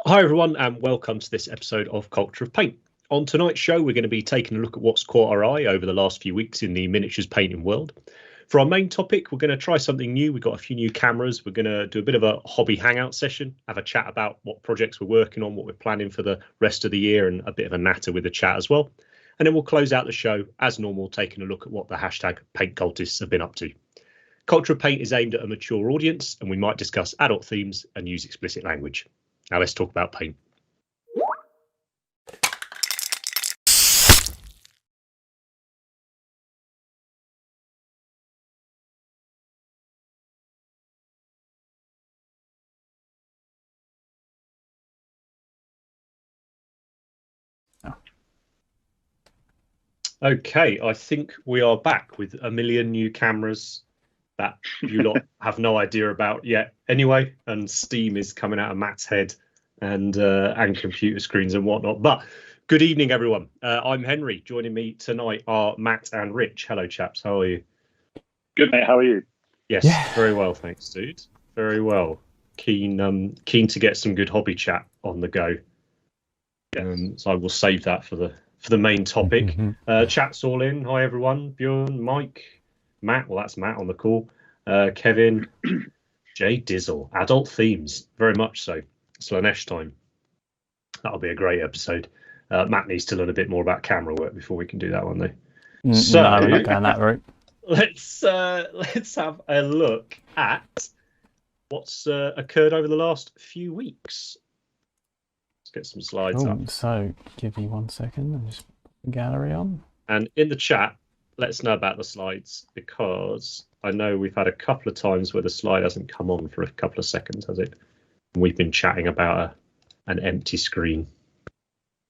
Hi everyone and welcome to this episode of Culture of Paint. On tonight's show we're going to be taking a look at what's caught our eye over the last few weeks in the miniatures painting world. For our main topic we're going to try something new. We've got a few new cameras. We're going to do a bit of a hobby hangout session, have a chat about what projects we're working on, what we're planning for the rest of the year, and a bit of a natter with a chat as well. And then we'll close out the show as normal, taking a look at what the hashtag paint cultists have been up to. Culture of Paint is aimed at a mature audience and we might discuss adult themes and use explicit language. Now let's talk about paint. Okay, I think we are back with a million new cameras that you lot have no idea about yet anyway, and steam is coming out of Matt's head and computer screens and whatnot. But good evening, everyone. I'm Henry. Joining me tonight are Matt and Rich. Hello, chaps. How are you? Good, mate. How are you? Yes, very well, thanks, dude. Very well. Keen to get some good hobby chat on the go. Yes. So I will save that for the main topic. Chat's all in. Hi, everyone. Bjorn, Mike, Matt. Well, that's Matt on the call. Kevin, Jay Dizzle. Adult themes, very much so. Slanesh time. That'll be a great episode. Matt needs to learn a bit more about camera work before we can do that one, though. So no, we're not going that route. Let's have a look at what's occurred over the last few weeks. Let's get some slides up. So give me 1 second and just put the gallery on. And in the chat, let us know about the slides, because I know we've had a couple of times where the slide hasn't come on for a couple of seconds, has it? And we've been chatting about an empty screen.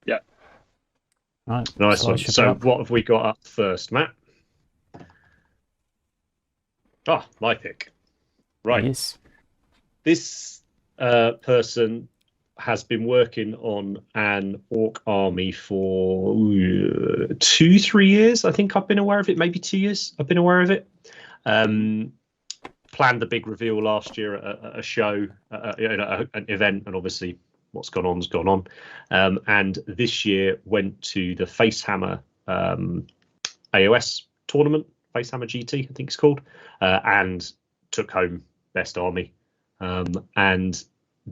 Yeah. Right. Nice one. So what have we got up first, Matt? My pick. Right. Yes. This person has been working on an orc army for 2-3 years. I think I've been aware of it. Maybe 2 years. I've been aware of it. Planned the big reveal last year at a show, an event, and obviously what's gone on's gone on. And this year went to the Facehammer AOS tournament, Facehammer GT, I think it's called, and took home best army. And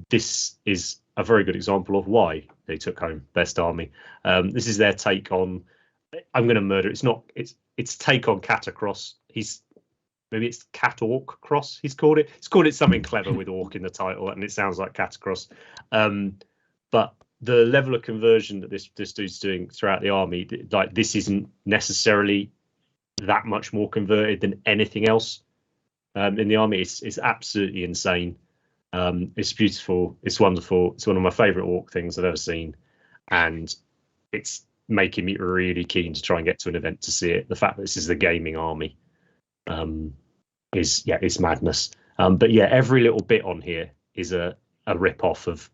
this is a very good example of why they took home best army. This is their take on, I'm going to murder. It's take on Catacross. Maybe it's Cat Orc Cross. He's called it something clever with Orc in the title, and it sounds like Catacross. But the level of conversion that this dude's doing throughout the army, like, this isn't necessarily that much more converted than anything else in the army. It's absolutely insane. It's beautiful. It's wonderful. It's one of my favourite Orc things I've ever seen, and it's making me really keen to try and get to an event to see it. The fact that this is the gaming army is madness. But yeah, every little bit on here is a rip off of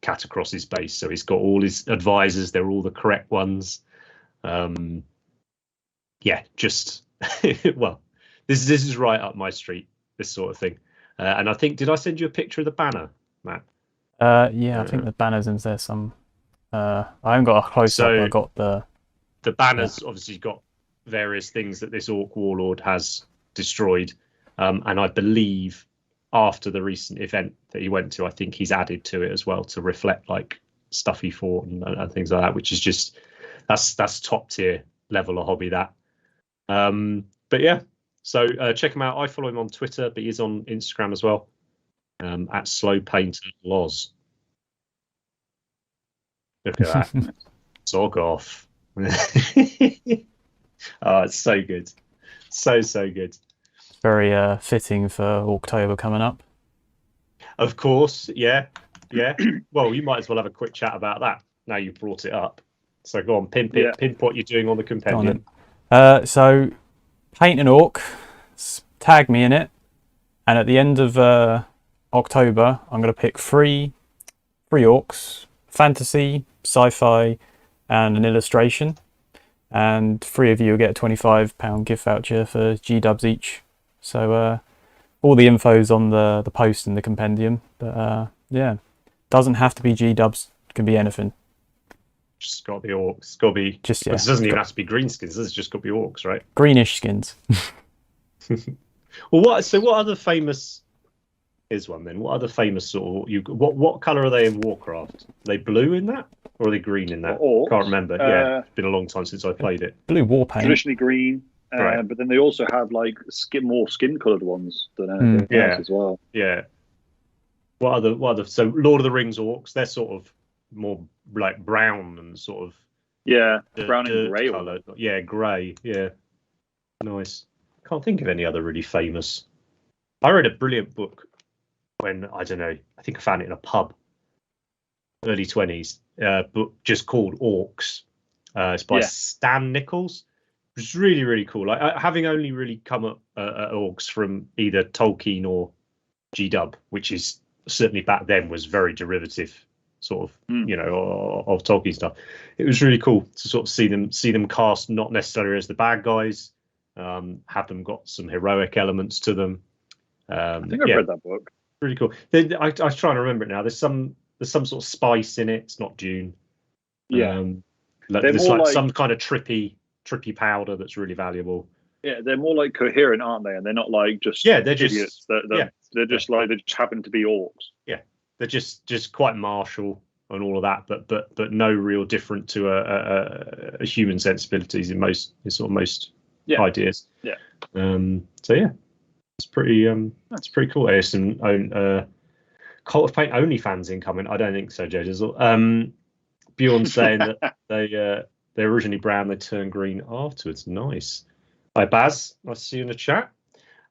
Catacross's base. So he's got all his advisors; they're all the correct ones. Just well, this is right up my street. This sort of thing. And I think, did I send you a picture of the banner, Matt? Yeah, I think the banner's in there some. I haven't got a close up. I got the banners. Obviously got various things that this Orc warlord has destroyed, and I believe after the recent event that he went to, I think he's added to it as well to reflect like stuff he fought and things like that, which is just that's top tier level of hobby, that. But yeah. So check him out. I follow him on Twitter, but he's on Instagram as well, at Slow Painter Loz. Look at that. Zog off. Oh, it's so good. So good. Very fitting for October coming up. Of course, yeah. Well, you might as well have a quick chat about that now you've brought it up. So go on, pimp what you're doing on the compendium. So paint an orc, tag me in it, and at the end of October, I'm going to pick three orcs: fantasy, sci-fi, and an illustration. And 3 of you will get a £25 gift voucher for G-dubs each. So all the info's on the post in the compendium. But yeah, Doesn't have to be G-dubs. Can be anything. Just got the orcs. It's got to be. Just It doesn't even have to be greenskins. It's just got to be orcs, right? Greenish skins. Well, what other famous is one then? What other famous sort of what color are they in Warcraft? Are they blue in that, or are they green in that? Orcs? Can't remember. Yeah, it's been a long time since I played it. Blue war paint. Traditionally green, Right. but then they also have like more skin-colored ones than anything else as well. Yeah. What other? So Lord of the Rings orcs, they're sort of more like brown and sort of Brown and grey. Color. Yeah, grey. Yeah, nice. Can't think of any other really famous. I read a brilliant book when I don't know. I think I found it in a pub, early 20s. Book just called Orcs. It's by Stan Nichols. It's really, really cool. Like having only really come up at orcs from either Tolkien or G-dub, which is certainly back then was very derivative, sort of, of Tolkien stuff. It was really cool to sort of see them cast not necessarily as the bad guys, have them got some heroic elements to them. I think I've read that book. Really cool. I was trying to remember it now. There's some sort of spice in it. It's not June. Yeah, there's like some kind of trippy powder that's really valuable. Yeah, they're more like coherent, aren't they? And they're not like just they're idiots. They're just like they just happen to be orcs. Yeah, they're just quite martial and all of that, but no real different to a human sensibilities in most ideas. Yeah. So yeah, it's pretty cool. There's some Cult of Paint only fans incoming. I don't think so, Joe Dizzle. Bjorn saying that they're originally brown, they turn green afterwards. Nice. Hi Baz, nice to see you in the chat.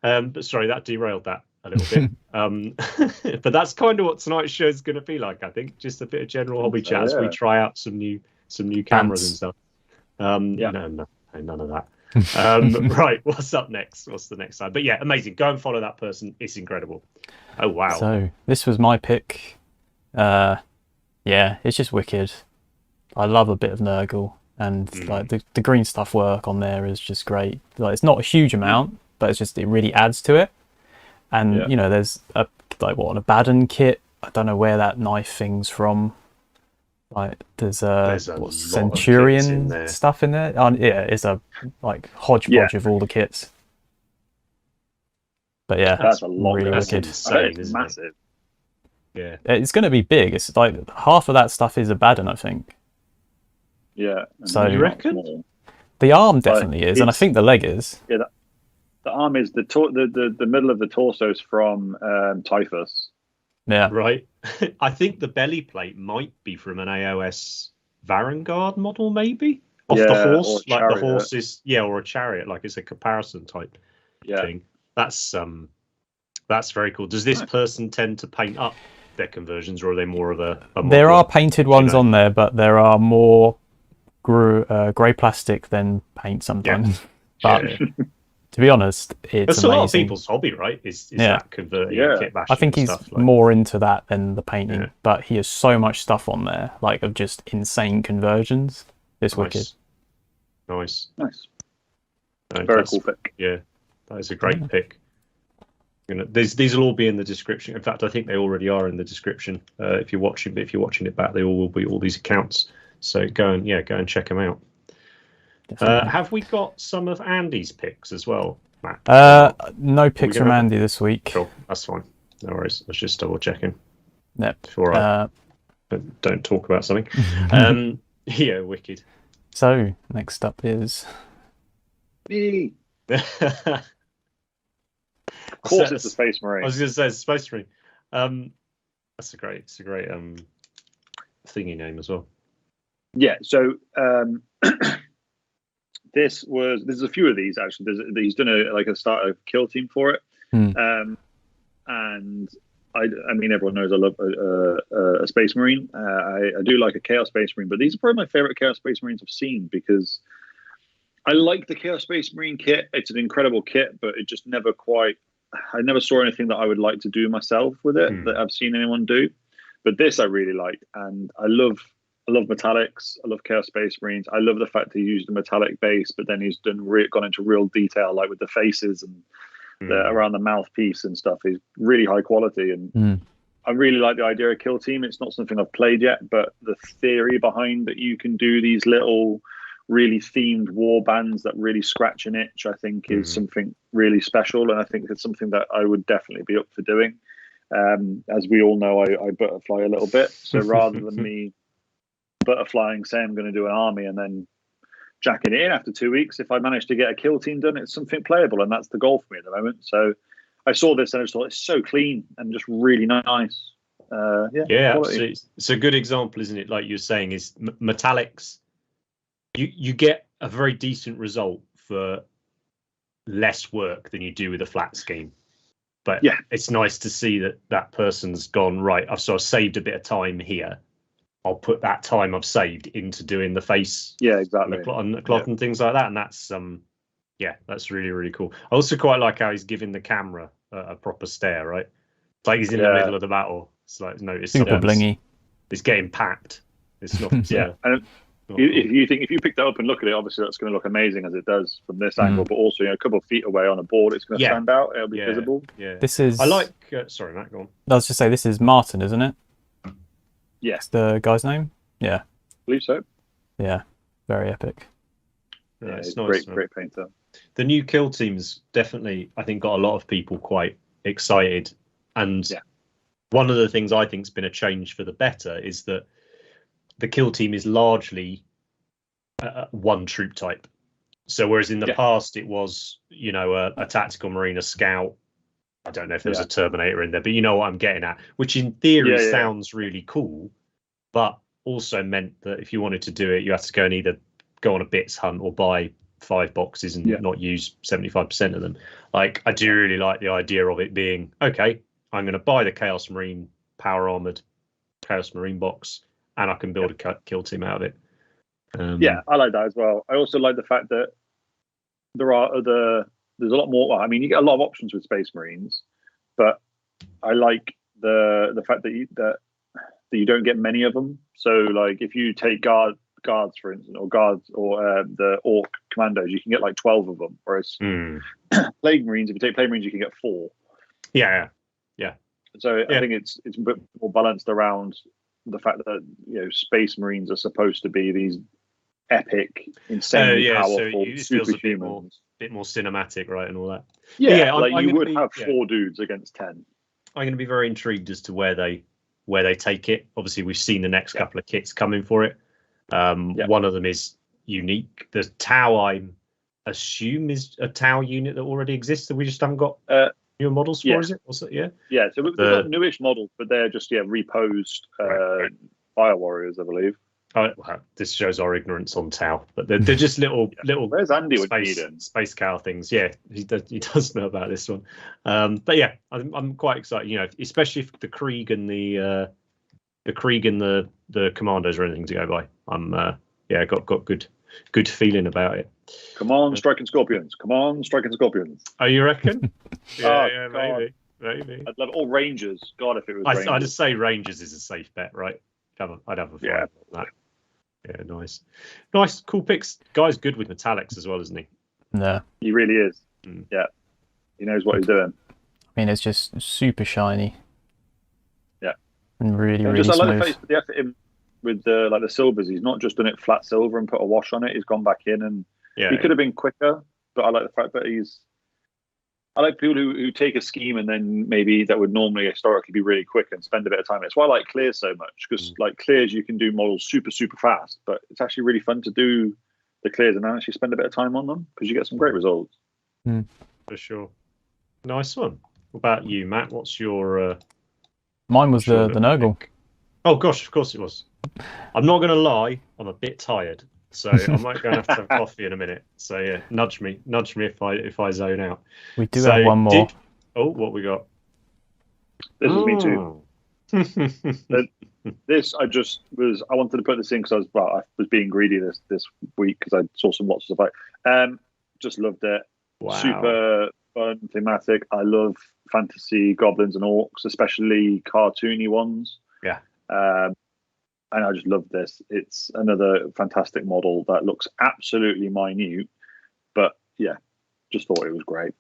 But sorry, that derailed that a little bit. But that's kind of what tonight's show is going to be like. I think just a bit of general hobby chat as we try out some new cameras and stuff. No, none of that. Right, what's up next? What's the next slide? But yeah, amazing. Go and follow that person. It's incredible. Oh wow. So this was my pick. Yeah, it's just wicked. I love a bit of Nurgle, and like the green stuff work on there is just great. Like it's not a huge amount, but it really adds to it. And there's an Abaddon kit. I don't know where that knife thing's from. Like there's Centurion stuff in there. It's a like hodgepodge of all the kits. But yeah, that's a lot. Really wicked. Insane, it's massive. Yeah, it's going to be big. It's like half of that stuff is Abaddon, I think. Yeah. So you reckon? The arm definitely is, and I think the leg is. Yeah, the arm is the middle of the torso is from Typhus. Yeah. Right. I think the belly plate might be from an AOS Varangard model, maybe off the horse, like the horse is, or a chariot, like it's a comparison type thing. That's very cool. Does this person tend to paint up their conversions, or are they more of a model? There are painted ones on there, but there are more grey plastic than paint sometimes. But to be honest, it's a amazing. lot of people's hobby, right? Is that converting kit bashing? I think he's stuff, more into that than the painting, but he has so much stuff on there, like of just insane conversions. It's wicked. Nice. No, very cool pick. Yeah, that is a great pick. These will all be in the description. In fact, I think they already are in the description. If you're watching it back, they all will be, all these accounts. So go and check them out. Have we got some of Andy's picks as well, Matt? No picks from Andy this week. Cool, that's fine. No worries. I was just double checking. Yep. Before I don't talk about something. Yeah, wicked. So next up is me. Of course, it's the Space Marine. I was going to say it's Space Marine. It's a great thingy name as well. Yeah. So there's a few of these actually. He's done a starter kill team for it, and I mean everyone knows I love a Space Marine. I do like a Chaos Space Marine, but these are probably my favorite Chaos Space Marines I've seen because I like the Chaos Space Marine kit. It's an incredible kit, but it just never quite. I never saw anything that I would like to do myself with it that I've seen anyone do. But this I really like, and I love metallics. I love Chaos Space Marines. I love the fact he used a metallic base, but then he's gone into real detail, like with the faces and around the mouthpiece and stuff. He's really high quality, and I really like the idea of Kill Team. It's not something I've played yet, but the theory behind that you can do these little really themed war bands that really scratch an itch, I think is something really special. And I think it's something that I would definitely be up for doing. As we all know, I butterfly a little bit. So rather than me butterflying, say I'm going to do an army and then jacking it in after 2 weeks, if I manage to get a Kill Team done, it's something playable. And that's the goal for me at the moment. So I saw this and I just thought it's so clean and just really nice. Yeah, absolutely. It's a good example, isn't it? Like you're saying, is metallics. You get a very decent result for less work than you do with a flat scheme. But yeah, it's nice to see that person's gone, right, I've sort of saved a bit of time here. I'll put that time I've saved into doing the face, exactly, and the cloth and things like that. And that's that's really, really cool. I also quite like how he's giving the camera a proper stare, right? It's like he's in the middle of the battle. It's like notice super blingy. It's getting packed. It's not And if you pick that up and look at it, obviously that's going to look amazing as it does from this angle. But also, a couple of feet away on a board, it's going to stand out. It'll be visible. Yeah. This is. I like. Sorry, Matt. Go on. I was just say this is Martin, isn't it? Yeah. That's the guy's name. Yeah. I believe so. Yeah. Very epic. Yeah, it's nice. Great painter. The new Kill Team's definitely, I think, got a lot of people quite excited. And one of the things I think's been a change for the better is that the Kill Team is largely one troop type. So whereas in the past it was, a tactical marine, a scout. I don't know if there was a Terminator in there, but you know what I'm getting at, which in theory sounds really cool, but also meant that if you wanted to do it, you had to go and either go on a bits hunt or buy 5 boxes and not use 75% of them. Like, I do really like the idea of it being, okay, I'm going to buy the Chaos Marine power armored Chaos Marine box, and I can build a Kill Team out of it. I like that as well. I also like the fact that there's a lot more. I mean, you get a lot of options with Space Marines, but I like the fact that you don't get many of them. So, like, if you take guards, for instance, or the Orc Commandos, you can get like 12 of them. Whereas Plague Marines, if you take Plague Marines, you can get 4. Yeah. So I think it's a bit more balanced around the fact that Space Marines are supposed to be these epic, insanely powerful superhumans. Bit more cinematic, right, and all that. You would have 4 dudes against 10. I'm going to be very intrigued as to where they take it. Obviously, we've seen the next couple of kits coming for it. One of them is unique. The Tau, I assume, is a Tau unit that already exists that we just haven't got newer models for. Is it? What's it? Yeah. So we've got newish models, but they're just reposed Fire Warriors, I believe. Oh, well, this shows our ignorance on Tau, but they're just little. Where's Andy with Eden? Space cow things? Yeah, he does know about this one. But yeah, I'm quite excited. Especially if the Krieg and the Commandos are anything to go by. I'm got good feeling about it. Come on, striking Scorpions! Come on, striking Scorpions! Oh, you reckon? maybe. I'd love all Rangers. God, if it was Rangers. I'd just say Rangers is a safe bet, right? I'd have a fight on that. Yeah, nice, cool picks. Guy's good with metallics as well, isn't he? Yeah, he really is. Yeah, he knows what he's doing. I mean, it's just super shiny. Yeah, and really smooth. I like the face, the effort in with the silvers. He's not just done it flat silver and put a wash on it. He's gone back in and he could have been quicker. But I like the fact that I like people who take a scheme and then maybe that would normally historically be really quick and spend a bit of time. It's why I like clears so much, because like clears, you can do models super, super fast, but it's actually really fun to do the clears and then actually spend a bit of time on them because you get some great results. For sure. Nice one. What about you, Matt? What's your... Mine was the Nurgle. Oh, gosh, of course it was. I'm not going to lie. I'm a bit tired. So I might go and have to have coffee in a minute. So yeah, nudge me if I zone out. We do have one more. What we got? This is me too. I wanted to put this in because I was being greedy this week because I saw some lots of stuff. Just loved it. Wow. Super fun, thematic. I love fantasy goblins and orcs, especially cartoony ones. Yeah. And I just love this. It's another fantastic model that looks absolutely minute, but yeah, just thought it was great.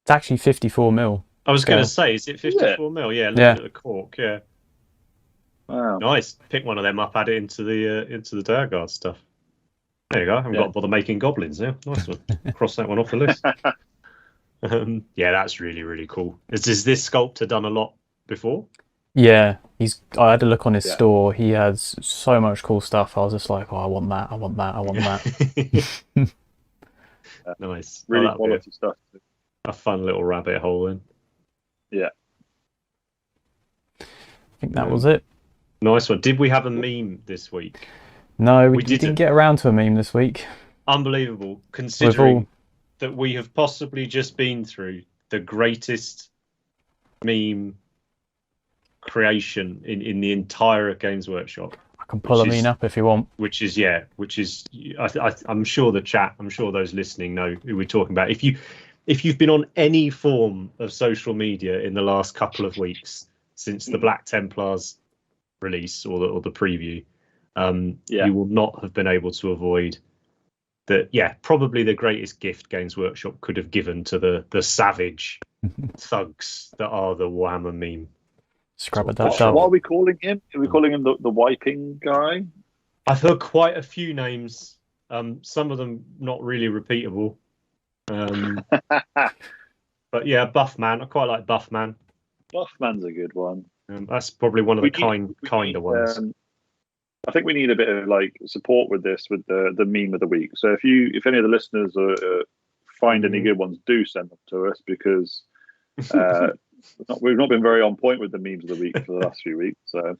It's actually 54 mil. I was going to scale. say, is it 54 mil? Yeah, looking Yeah. at the cork. Yeah, Wow. nice. Pick one of them up, add it into the Direguard stuff. There you go. I haven't got to bother making goblins now. Nice one. Cross that one off the list. Yeah, that's really, really cool. Has this sculptor done a lot before? Yeah, I had a look on his Yeah. store. He has so much cool stuff. I was just like, oh, I want that. I want that. I want that. Nice. Really that'll be quality stuff. a fun little rabbit hole then. Yeah. I think that was it. Nice one. Did we have a meme this week? No, we didn't. didn't get around to a meme this week. Unbelievable, considering that we have possibly just been through the greatest meme creation in the entire Games Workshop. I can pull a meme up if you want. Which is I'm sure the chat, I'm sure those listening know who we're talking about. If you've been on any form of social media in the last couple of weeks since the Black Templars release or the preview, you will not have been able to avoid that. Yeah, probably the greatest gift Games Workshop could have given to the savage thugs that are the Warhammer meme. Scrub it What are we calling him? Are we calling him the wiping guy? I've heard quite a few names. Some of them not really repeatable. But yeah, Buffman. I quite like Buffman. Buffman's a good one. That's probably one of the kinder ones. I think we need a bit of like support with this, with the meme of the week. So if any of the listeners find any good ones, do send them to us, because we've not been very on point with the memes of the week for the last few weeks. So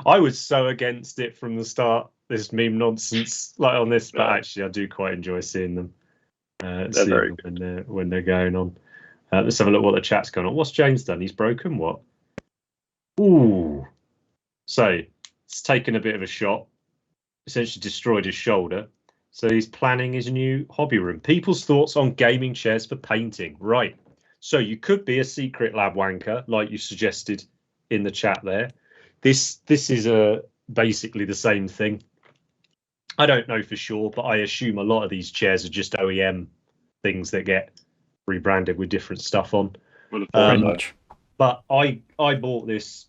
I was so against it from the start, this meme nonsense like on this, but actually I do quite enjoy seeing them. When they're going on. Let's have a look what the chat's going on. What's James done? He's broken what? Ooh. So it's taken a bit of a shot. Essentially destroyed his shoulder. So he's planning his new hobby room. People's thoughts on gaming chairs for painting. Right. So you could be a secret lab wanker, like you suggested in the chat there. This is basically the same thing. I don't know for sure, but I assume a lot of these chairs are just OEM things that get rebranded with different stuff on. Pretty much. But I bought this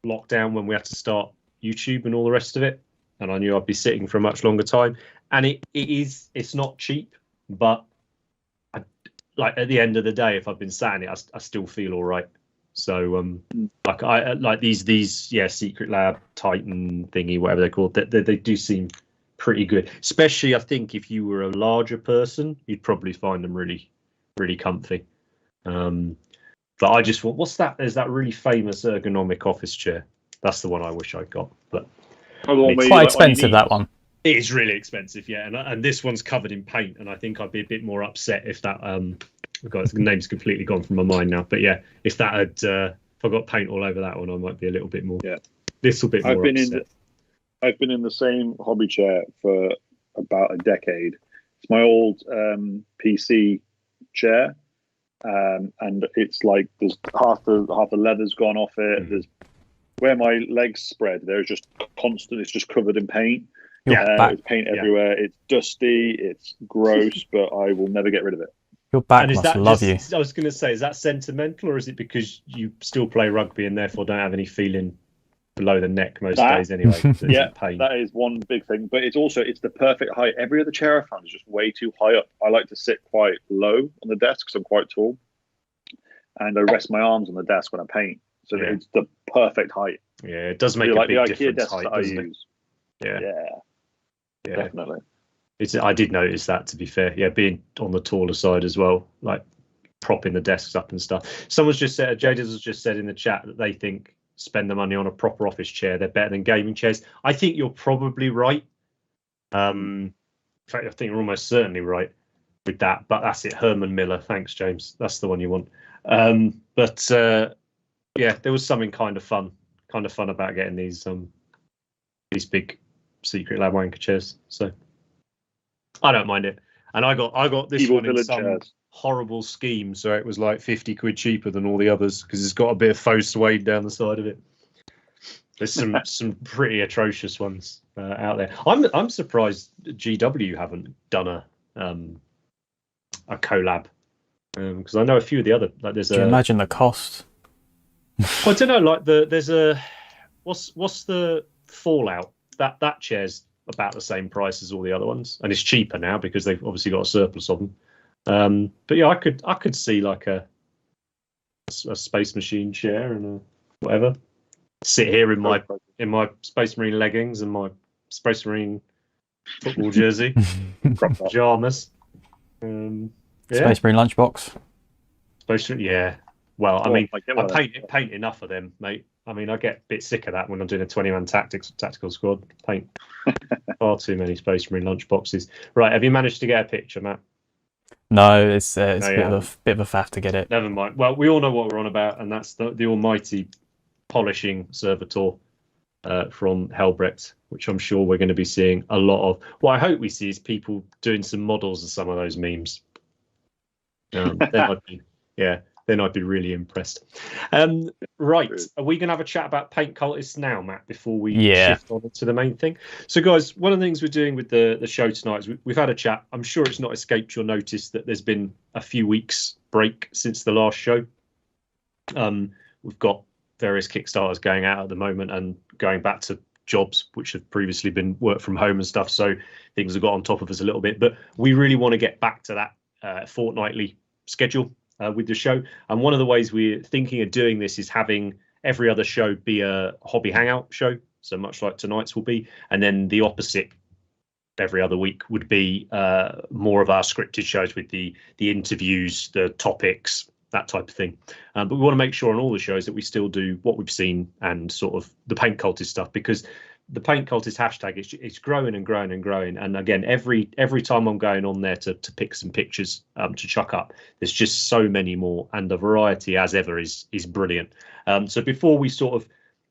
lockdown when we had to start YouTube and all the rest of it, and I knew I'd be sitting for a much longer time. And it's not cheap, but like at the end of the day, if I've been sat in it, I still feel all right. So I like these Secret Lab Titan thingy, whatever they're called. They do seem pretty good, especially I think if you were a larger person, you'd probably find them really, really comfy. But I just want, what's that? There's that really famous ergonomic office chair. That's the one I wish I got, but it's quite expensive, that one. It is really expensive, yeah. And this one's covered in paint, and I think I'd be a bit more upset if that the name's completely gone from my mind now. But yeah, if that had if I got paint all over that one, I might be a little bit more upset. I've been in the same hobby chair for about a decade. It's my old PC chair, and it's like there's half the leather's gone off it. There's where my legs spread. There's just constant. It's just covered in paint. There's paint everywhere. It's dusty. It's gross, but I will never get rid of it. Your back must love you. I was going to say, is that sentimental, or is it because you still play rugby and therefore don't have any feeling below the neck most days anyway? That is one big thing. But it's the perfect height. Every other chair I found is just way too high up. I like to sit quite low on the desk because I'm quite tall, and I rest my arms on the desk when I paint. So it's the perfect height. Yeah, it does make a big difference. Height, doesn't it? Yeah, definitely. I did notice that, to be fair. Yeah, being on the taller side as well, like propping the desks up and stuff. Someone's just said, Jadis has just said in the chat that they think spend the money on a proper office chair, they're better than gaming chairs. I think you're probably right. In fact, I think you're almost certainly right with that. But that's it, Herman Miller. Thanks, James. That's the one you want. Yeah, there was something kind of fun about getting these big Secret Lab wanker chairs. So I don't mind it. And I got this one in some horrible scheme, so it was like 50 quid cheaper than all the others because it's got a bit of faux suede down the side of it. There's some pretty atrocious ones out there. I'm surprised GW haven't done a collab Because I know a few of the other, like there's Do you imagine the cost? I don't know, like there's a what's the Fallout? That chair's about the same price as all the other ones, and it's cheaper now because they've obviously got a surplus of them. But yeah, I could see like a Space Marine chair and whatever. Sit here in my Space Marine leggings and my Space Marine football jersey, pajamas. Space Marine lunchbox. Space Marine, yeah. Well, I mean, I paint enough of them, mate. I mean, I get a bit sick of that when I'm doing a 20-man tactical squad. Paint far too many Space Marine lunchboxes. Right, have you managed to get a picture, Matt? No, it's a bit of a faff to get it. Never mind. Well, we all know what we're on about, and that's the almighty polishing servitor from Helbrecht, which I'm sure we're going to be seeing a lot of. What I hope we see is people doing some models of some of those memes. Then I'd be really impressed. Right, are we going to have a chat about paint cultists now, Matt, before we shift on to the main thing? So, guys, one of the things we're doing with the show tonight is we've had a chat. I'm sure it's not escaped your notice that there's been a few weeks break since the last show. We've got various Kickstarters going out at the moment and going back to jobs which have previously been work from home and stuff. So things have got on top of us a little bit. But we really want to get back to that fortnightly schedule with the show, and one of the ways we're thinking of doing this is having every other show be a hobby hangout show, so much like tonight's will be, and then the opposite every other week would be more of our scripted shows with the interviews, the topics, that type of thing. But we want to make sure on all the shows that we still do what we've seen and sort of the paint cultist stuff, because the paint cultist hashtag it's growing and growing and growing. And again, every time I'm going on there to pick some pictures to chuck up, there's just so many more, and the variety as ever is brilliant. So before we sort of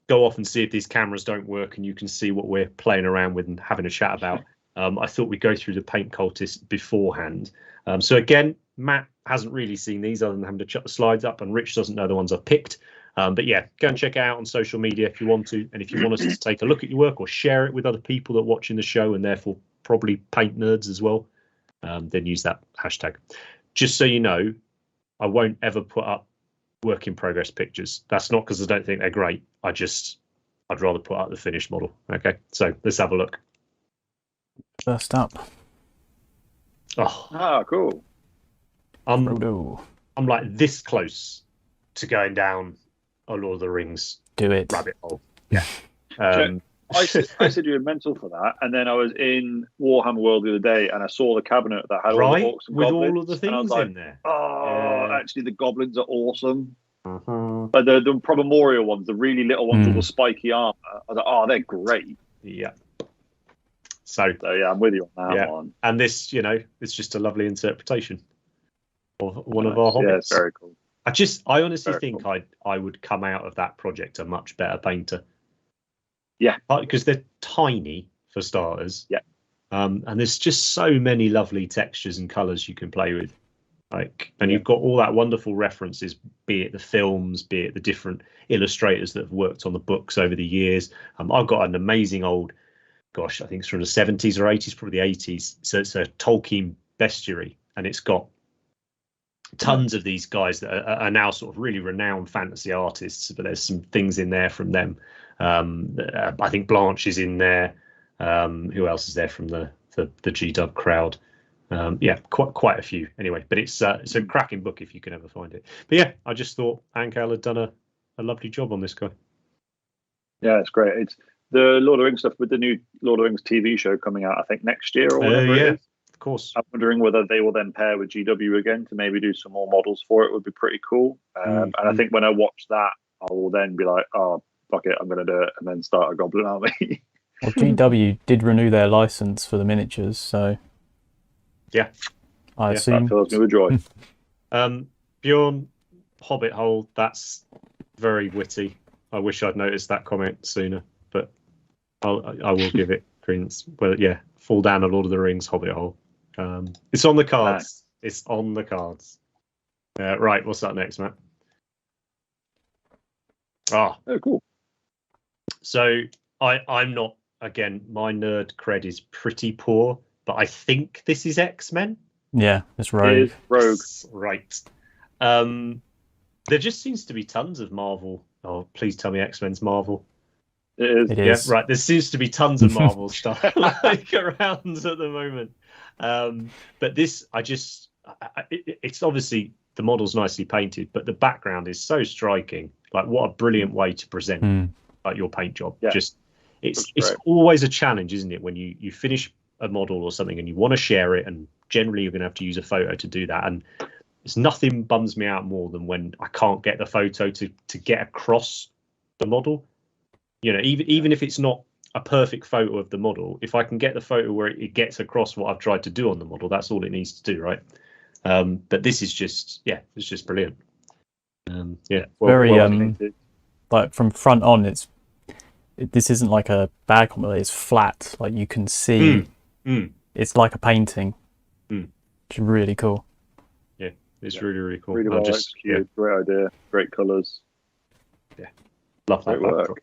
go off and see if these cameras don't work and you can see what we're playing around with and having a chat about, I thought we'd go through the paint cultist beforehand. So again, Matt hasn't really seen these other than having to chuck the slides up, and Rich doesn't know the ones I've picked. But yeah, go and check it out on social media if you want to. And if you want us to take a look at your work or share it with other people that are watching the show and therefore probably paint nerds as well, then use that hashtag. Just so you know, I won't ever put up work in progress pictures. That's not because I don't think they're great. I'd rather put up the finished model. Okay, so let's have a look. First up. Cool. I'm like this close to going down a Lord of the Rings rabbit hole. Yeah. I said you were mental for that, and then I was in Warhammer World the other day, and I saw the cabinet that had all the orcs and with goblins, all of the things in there. Actually, the goblins are awesome. Like the Probamorial ones, the really little ones with the spiky armor. I was like, they're great. Yeah. So yeah, I'm with you on that one. And this, it's just a lovely interpretation of one of our hobbits. Yeah, it's very cool. I honestly think I would come out of that project a much better painter. Yeah. Because they're tiny for starters. Yeah. And there's just so many lovely textures and colours you can play with. You've got all that wonderful references, be it the films, be it the different illustrators that have worked on the books over the years. I've got an amazing old, I think it's from the 70s or 80s, probably the 80s. So it's a Tolkien bestiary, and it's got tons of these guys that are now sort of really renowned fantasy artists, but there's some things in there from them. I think Blanche is in there. Who else is there from the G-Dub crowd? Quite a few anyway, but it's a cracking book if you can ever find it. But yeah, I just thought Ankel had done a lovely job on this guy. Yeah, it's great. It's the Lord of the Rings stuff with the new Lord of the Rings TV show coming out, I think next year or whatever it is. Of course. I'm wondering whether they will then pair with GW again to maybe do some more models for it. Would be pretty cool. And I think when I watch that, I will then be like, oh, fuck it, I'm going to do it, and then start a Goblin army. Well, GW did renew their license for the miniatures, so yeah, I assume that fills me with joy. Bjorn, Hobbit hole. That's very witty. I wish I'd noticed that comment sooner, but I will give it credence. Well, yeah, fall down a Lord of the Rings Hobbit hole. It's on the cards. Nice. It's on the cards. Right, what's that next, Matt? Oh, cool. So I'm not, again, my nerd cred is pretty poor, but I think this is X-Men. Yeah, it's Rogue. It is Rogue. Right. There just seems to be tons of Marvel. Oh, please tell me X-Men's Marvel. It is. Yeah, right. There seems to be tons of Marvel stuff like around at the moment. But this, it's obviously the model's nicely painted, but the background is so striking. Like, what a brilliant way to present like your paint job. Yeah. Just it's always a challenge, isn't it, when you finish a model or something and you want to share it, and generally you're going to have to use a photo to do that. And there's nothing bums me out more than when I can't get the photo to get across the model. You know, even if it's not a perfect photo of the model, if I can get the photo where it gets across what I've tried to do on the model, that's all it needs to do, right? But this is just, it's just brilliant. Very like from front on, this isn't like a bad compliment. It's flat, like you can see. It's like a painting. It's really cool. Yeah, it's really cool. Really well executed. Great idea. Great colours. Yeah, love that backdrop.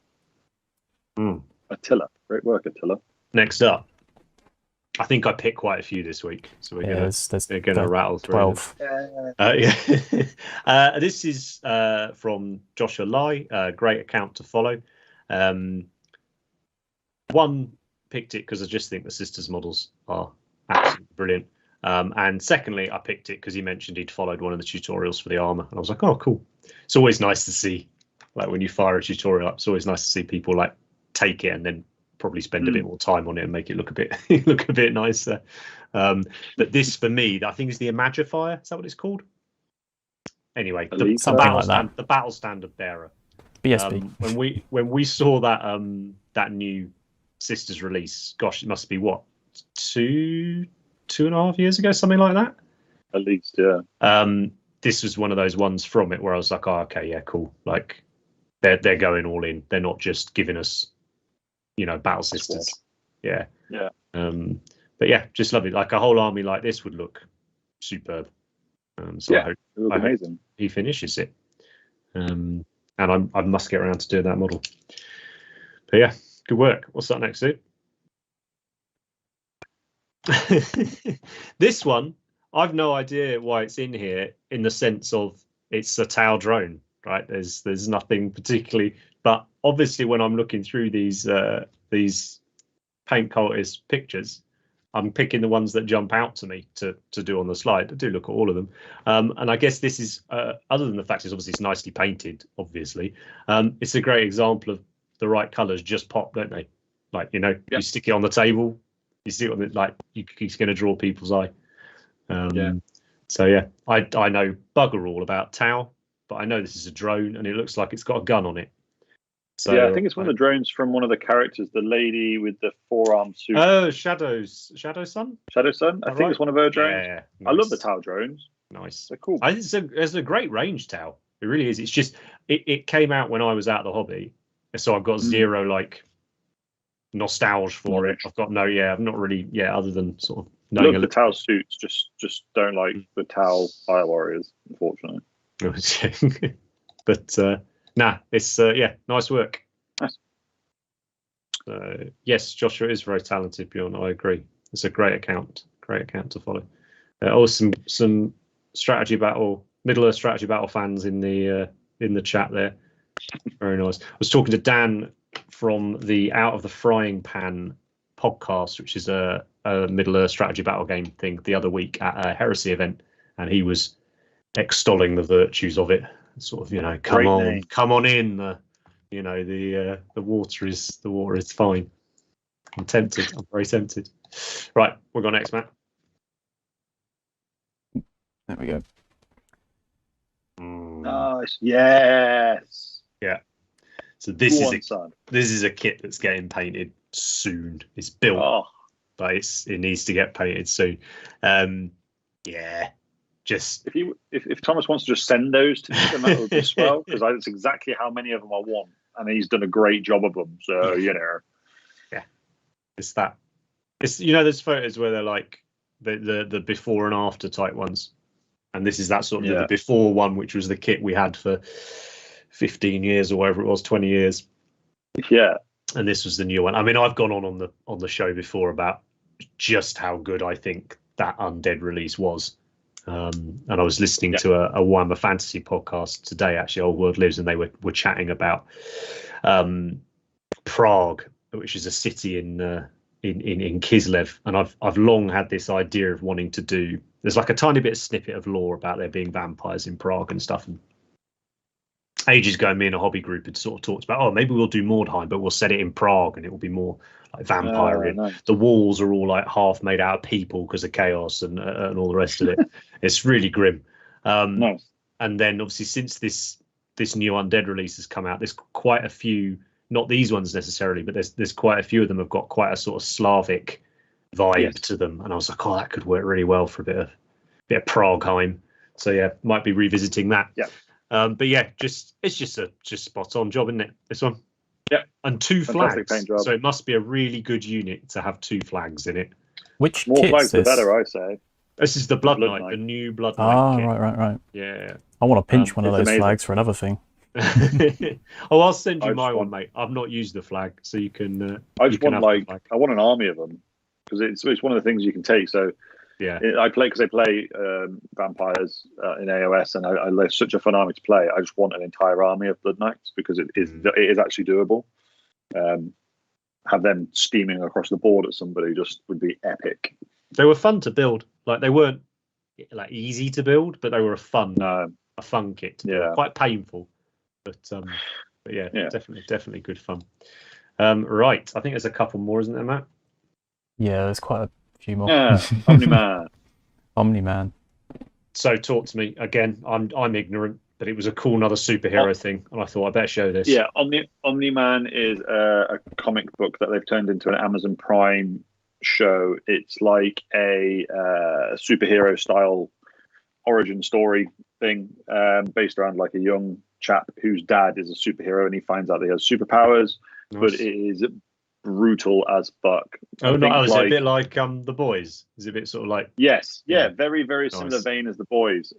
Attila, great work, Attila. Next up, I think I picked quite a few this week, so we're gonna rattle through 12. This is from Joshua Lai, great account to follow. One, picked it because I just think the sisters models are absolutely brilliant. And secondly, I picked it because he mentioned he'd followed one of the tutorials for the armor, and I was like, oh, cool. It's always nice to see, like, when you fire a tutorial up, it's always nice to see people like take it and then probably spend a bit more time on it and make it look a bit nicer. But this, for me, I think is the Imagifier. Is that what it's called? Anyway, the battle standard bearer. BSB. When we saw that new sisters release, gosh, it must be what, 2.5 years ago, something like that. At least, yeah. This was one of those ones from it where I was like, oh, okay, yeah, cool. Like they're going all in. They're not just giving us, battle sisters. Yeah. But yeah, just love it. Like a whole army like this would look superb. So I hope he finishes it. And I must get around to doing that model. But yeah, good work. What's up next, Sue? This one, I've no idea why it's in here, in the sense of it's a Tau drone, right? There's nothing particularly, but obviously when I'm looking through these paint cultist pictures, I'm picking the ones that jump out to me to do on the slide. I do look at all of them, and I guess this is other than the fact it's nicely painted. Obviously, it's a great example of the right colours just pop, don't they? Like you stick it on the table. You see it on it's going to draw people's eye. So yeah, I know bugger all about Tau, but I know this is a drone and it looks like it's got a gun on it. So yeah, I think it's one of the drones from one of the characters, the lady with the forearm suit. Oh, Shadow Sun. Shadow Sun. I think it's one of her drones. Yeah, nice. I love the Tau drones. Nice. They're cool. I think it's a great range Tau. It really is. It's just it came out when I was out of the hobby, so I've got zero nostalgia for it. I've got I've not really other than sort of knowing the Tau suits. Just don't like the Tau Fire Warriors, unfortunately. But it's nice work. Nice. Yes, Joshua is very talented, Bjorn. I agree. It's a great account to follow. Some strategy battle, Middle-earth strategy battle fans in the chat there. Very nice. I was talking to Dan from the Out of the Frying Pan podcast, which is a Middle-earth strategy battle game thing, the other week at a Heresy event, and he was extolling the virtues of it. Sort of, come on in. The water is fine. I'm tempted. I'm very tempted. Right, we'll go next, Matt. There we go. Nice. Yes. Yeah. So this is a kit that's getting painted soon. It's built, but it needs to get painted soon. Just if Thomas wants to just send those to me, then that would be swell, because that's exactly how many of them I want, and he's done a great job of them. So it's that. It's there's photos where they're like the before and after type ones, and this is that sort of the before one, which was the kit we had for 15 years or whatever it was, 20 years. Yeah. And this was the new one. I mean, I've gone on the show before about just how good I think that undead release was. And I was listening to a Warhammer Fantasy podcast today, actually, Old World Lives, and they were chatting about Prague, which is a city in Kislev, and I've long had this idea of wanting to do. There's like a tiny bit of snippet of lore about there being vampires in Prague and stuff. And ages ago, me and a hobby group had sort of talked about, oh, maybe we'll do Mordheim, but we'll set it in Prague, and it will be more like vampire. Nice. The walls are all like half made out of people because of chaos and all the rest of it. It's really grim. Nice. And then obviously since this new undead release has come out, there's quite a few. Not these ones necessarily, but there's quite a few of them have got quite a sort of Slavic vibe to them, and I was like, oh, that could work really well for a bit of Pragueheim. So yeah, might be revisiting that. Yeah. But yeah, it's just spot on job, isn't it? This one. Yeah. And 2 Fantastic flags, paint job. so it must be a really good unit to have 2 flags in it. Which More kit's flags, the this? better, I say. This is the Blood Blood Knight, Knight. the new Blood Knight. Ah, kit. right. Yeah. I want to pinch one of it's those amazing. flags for another thing. Oh, I'll send you I my just one, want- mate. I've not used the flag, so you can. I you just can want have the flag. I want an army of them because it's one of the things you can take. So Yeah. I play vampires in AOS, and they're such a fun army to play. I just want an entire army of Blood Knights because it is actually doable. Have them steaming across the board at somebody just would be epic. They were fun to build. Like they weren't like easy to build, but they were a fun kit to build. Yeah. Quite painful, but yeah, definitely good fun. Right, I think there's a couple more, isn't there, Matt? Yeah, there's quite a few more. Yeah, Omni-Man. Omni-Man. So talk to me again. I'm ignorant, but it was a cool another superhero thing, and I thought I better show this. Yeah, Omni-Man is a comic book that they've turned into an Amazon Prime show. It's like a superhero style origin story thing, based around like a young chap whose dad is a superhero, and he finds out that he has superpowers. Nice. But it is brutal as fuck. Oh no! Is it like- a bit like The Boys? Is it a bit sort of like? Yes, yeah, Yeah. very, very similar Nice. vein as The Boys.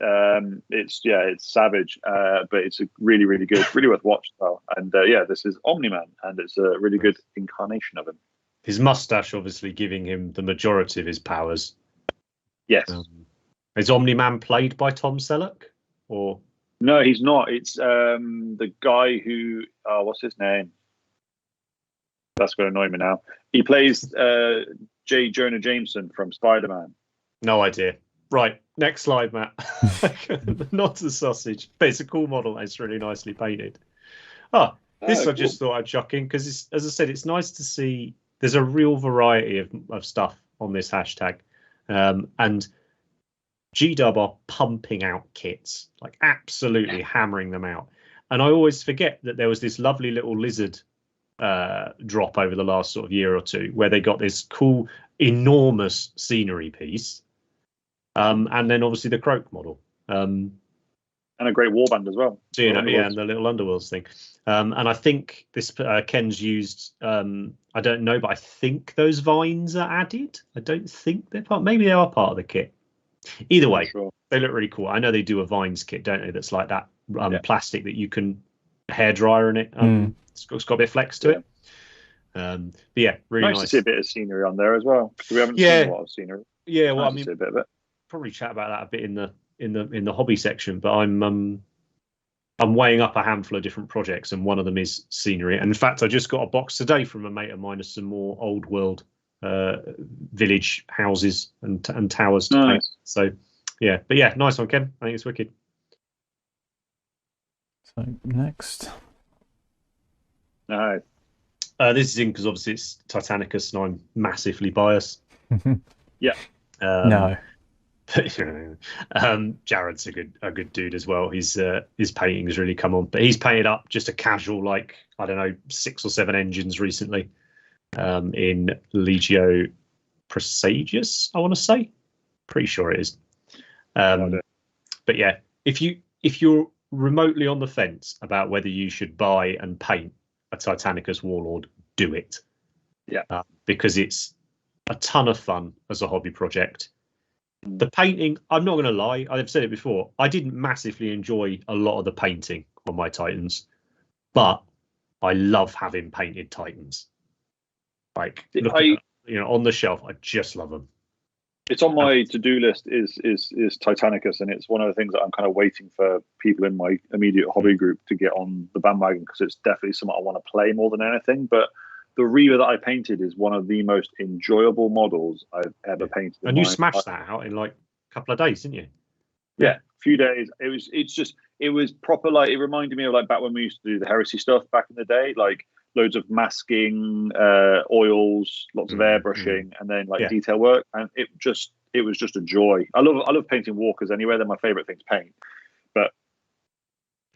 It's savage, but it's a really, really good, really worth watching though. And this is Omni-Man, and it's a really good incarnation of him. His mustache obviously giving him the majority of his powers. Yes. Is Omni-Man played by Tom Selleck, or? No, he's not. It's the guy who what's his name? That's going to annoy me now. He plays J. Jonah Jameson from Spider-Man. No idea. Right, next slide, Matt. Not the sausage, but it's a cool model. It's really nicely painted. This I just thought I'd chuck in because, as I said, it's nice to see. There's a real variety of stuff on this hashtag, and G-Dub are pumping out kits, like absolutely hammering them out. And I always forget that there was this lovely little lizard drop over the last sort of year or two where they got this cool enormous scenery piece, and then obviously the Croak model, and a great warband as well. so and the little Underworlds thing, and I think this Ken's used, I don't know, but I think those vines are added. I don't think they're maybe they are part of the kit. Either way, Sure. they look really cool. I know they do a vines kit, don't they, that's like that plastic that you can hair dryer in it. It's got a bit of flex to it. But yeah, really nice to see a bit of scenery on there as well. We haven't seen a lot of scenery. Yeah, well, Nice I mean, to see a bit of it. probably chat about that a bit in the hobby section. But I'm weighing up a handful of different projects, and one of them is scenery. And in fact, I just got a box today from a mate of mine of some more old world village houses and towers to paint. So yeah, but yeah, nice one, Ken. I think it's wicked. So next. No. This is in because obviously it's Titanicus, and I'm massively biased. Yeah. No. Jared's a good dude as well. His painting's really come on, but he's painted up just a casual, like, I don't know, 6 or 7 engines recently, in Legio Presagius, I want to say. Pretty sure it is. But yeah, if you're remotely on the fence about whether you should buy and paint a Titanicus Warlord, do it. Yeah. Because it's a ton of fun as a hobby project. The painting, I'm not going to lie, I've said it before, I didn't massively enjoy a lot of the painting on my Titans, but I love having painted Titans. Like, on the shelf, I just love them. It's on my to-do list is Titanicus, and it's one of the things that I'm kind of waiting for people in my immediate hobby group to get on the bandwagon, because it's definitely something I want to play more than anything. But the Reaver that I painted is one of the most enjoyable models I've ever painted. And you smashed that out in like a couple of days, didn't you? Yeah, a few days. It was proper, like, it reminded me of like back when we used to do the heresy stuff back in the day, like loads of masking, oils, lots of airbrushing, and then like detail work, and it was just a joy. I love painting walkers anyway. They're my favorite thing to paint, but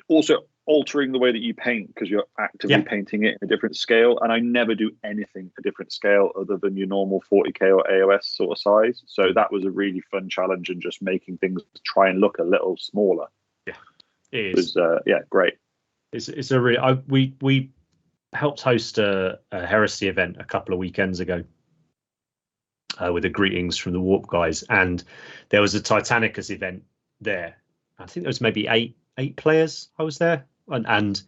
also altering the way that you paint, because you're actively painting it in a different scale. And I never do anything a different scale other than your normal 40K or AOS sort of size. So that was a really fun challenge, and just making things try and look a little smaller. Yeah, it is. Great. It's a really we helped host a heresy event a couple of weekends ago with the greetings from the Warp guys, and there was a Titanicus event there. I think there was maybe eight players. I was there, and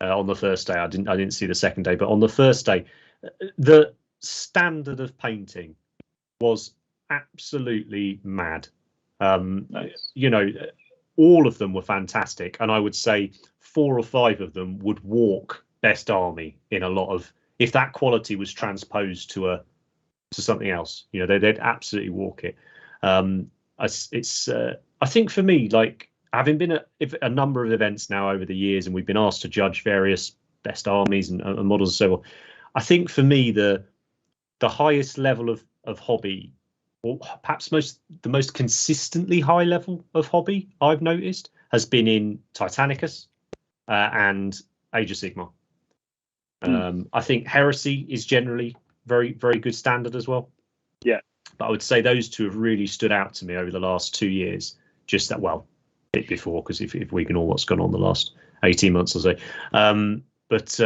on the first day, I didn't see the second day, but on the first day, the standard of painting was absolutely mad. Nice. You know, all of them were fantastic, and I would say 4 or 5 of them would walk best army in a lot of, if that quality was transposed to something else, you know, they'd absolutely walk it. I think for me, like, having been at a number of events now over the years, and we've been asked to judge various best armies and models and so on, I think for me the highest level of hobby, or perhaps the most consistently high level of hobby I've noticed, has been in Titanicus and Age of Sigmar. I think Heresy is generally very, very good standard as well. Yeah. But I would say those two have really stood out to me over the last 2 years. Just that, well, a bit before, because if we ignore what's gone on the last 18 months or so. There's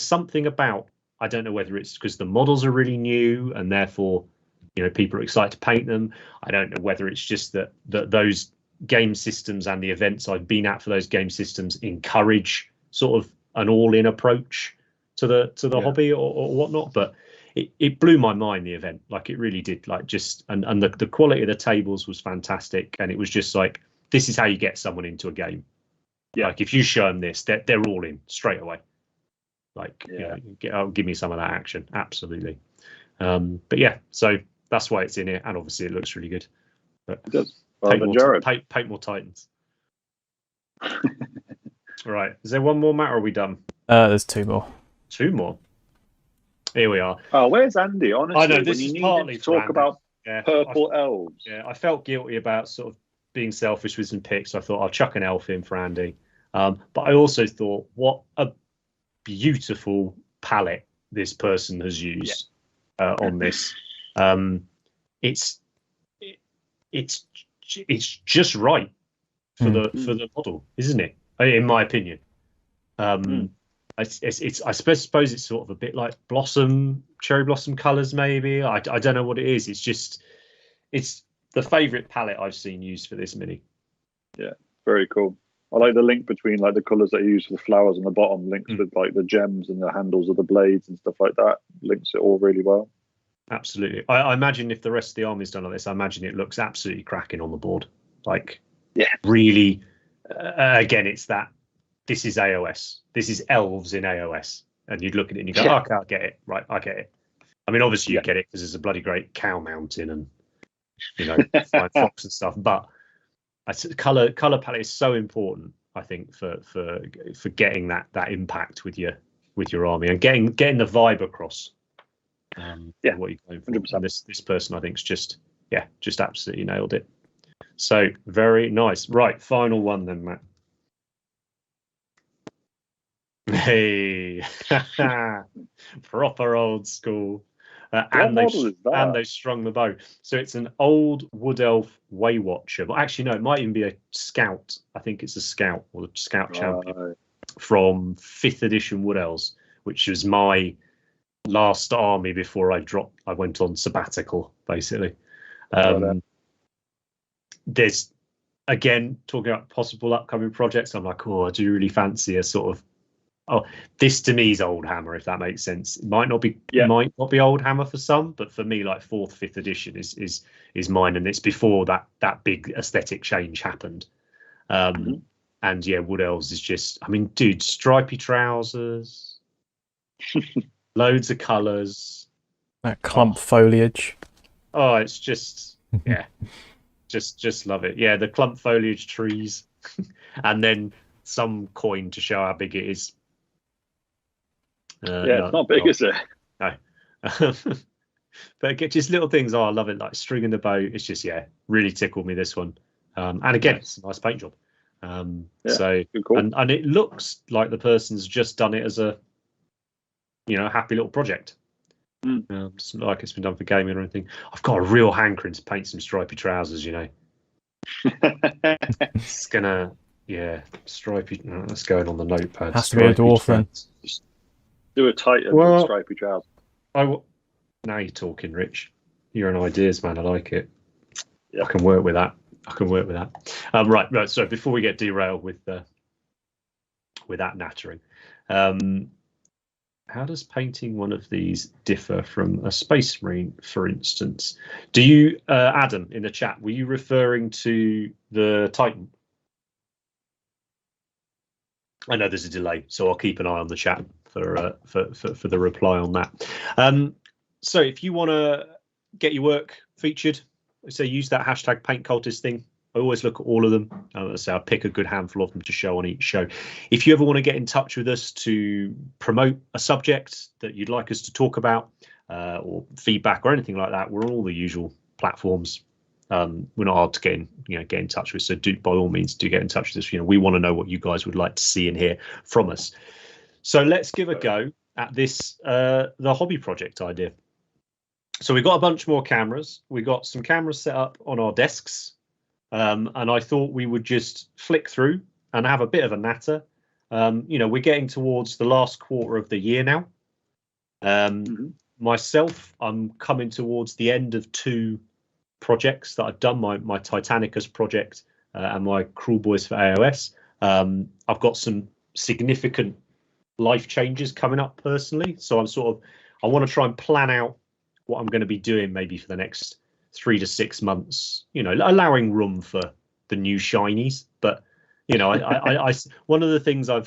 something about, I don't know whether it's because the models are really new and therefore, you know, people are excited to paint them. I don't know whether it's just that those game systems and the events I've been at for those game systems encourage sort of an all-in approach to the hobby or whatnot, but it blew my mind, the event. Like, it really did. Like, just and the quality of the tables was fantastic, and it was just like, this is how you get someone into a game. Like, if you show them this, they're all in straight away. Like, you know, give me some of that action. Absolutely. But yeah, so that's why it's in here, and obviously it looks really good. But it does. Paint more Titans. Right, is there one more, Matt, or are we done? There's 2 more. 2 more. Here we are. Oh, where's Andy? Honestly, I know this when is you partly need to talk about purple elves. Yeah, I felt guilty about sort of being selfish with some picks. I thought I'll chuck an elf in for Andy, but I also thought, what a beautiful palette this person has used on this. It's just right for the model, isn't it? In my opinion. I suppose it's sort of a bit like cherry blossom colours, maybe. I don't know what it is. It's the favourite palette I've seen used for this mini. Yeah, very cool. I like the link between like the colours that you use for the flowers on the bottom, links with like the gems and the handles of the blades and stuff like that. Links it all really well. Absolutely. I imagine if the rest of the army's done like this, I imagine it looks absolutely cracking on the board. Like, really, again, it's that. This is AOS. This is elves in AOS. And you'd look at it and you go, okay, I get it. Right, I get it. I mean, obviously you get it because there's a bloody great cow mountain and, you know, flying fox and stuff. But color palette is so important, I think, for getting that impact with your army and getting the vibe across. What you're going for. 100%. And this person, I think, is just absolutely nailed it. So very nice. Right, final one then, Matt. Hey, proper old school. And they strung the bow. So it's an old Wood Elf Way Watcher. But actually, no, it might even be a Scout. I think it's a Scout or the Scout Champion from 5th edition Wood Elves, which was my last army before I went on sabbatical, basically. There's, again, talking about possible upcoming projects. I'm like, I do really fancy a sort of Oh, this to me is old Hammer, if that makes sense. It might not be old Hammer for some, but for me, like 4th, 5th edition is mine, and it's before that big aesthetic change happened. And yeah, Wood Elves is just, I mean, dude, stripy trousers, loads of colours, that clump foliage. Oh, it's just just love it. Yeah, the clump foliage trees, and then some coin to show how big it is. It's not big, is it? No. But just little things. Oh, I love it. Like stringing the bow. It's just, really tickled me, this one. And again, it's a nice paint job. So cool. And it looks like the person's just done it as a, happy little project. It's not like it's been done for gaming or anything. I've got a real hankering to paint some stripy trousers, It's gonna, stripy. That's going on the notepad. Has to be a dwarf then. Do a Titan stripy trousers. Now you're talking, Rich. You're an ideas man. I like it. I can work with that. Right. So before we get derailed with that nattering, how does painting one of these differ from a Space Marine, for instance? Do you, Adam, in the chat, were you referring to the Titan? I know there's a delay, so I'll keep an eye on the chat for the reply on that. So if you want to get your work featured, so use that hashtag Paint Cultist thing. I always look at all of them. So I'll pick a good handful of them to show on each show. If you ever want to get in touch with us to promote a subject that you'd like us to talk about, or feedback or anything like that, we're on all the usual platforms. We're not hard to get in touch with. So by all means, do get in touch with us. We want to know what you guys would like to see and hear from us. So let's give a go at this, the hobby project idea. So we've got a bunch more cameras. We've got some cameras set up on our desks. And I thought we would just flick through and have a bit of a natter. We're getting towards the last quarter of the year now. Myself, I'm coming towards the end of 2 projects that I've done, my Titanicus project and my Cruel Boys for AOS. I've got some significant life changes coming up personally. So I want to try and plan out what I'm going to be doing maybe for the next 3 to 6 months, allowing room for the new shinies. But, I one of the things I'm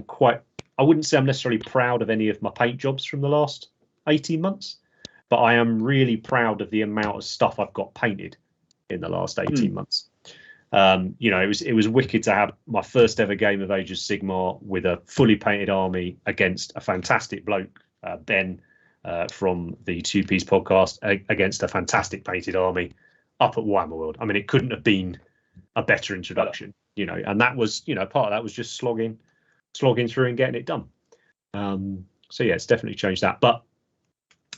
quite, I wouldn't say I'm necessarily proud of any of my paint jobs from the last 18 months, but I am really proud of the amount of stuff I've got painted in the last 18 months. It was wicked to have my first ever game of Age of Sigmar with a fully painted army against a fantastic bloke, Ben, from the Two Piece podcast, against a fantastic painted army up at Warhammer World. I mean, it couldn't have been a better introduction, and that was, part of that was just slogging through and getting it done. So it's definitely changed that. But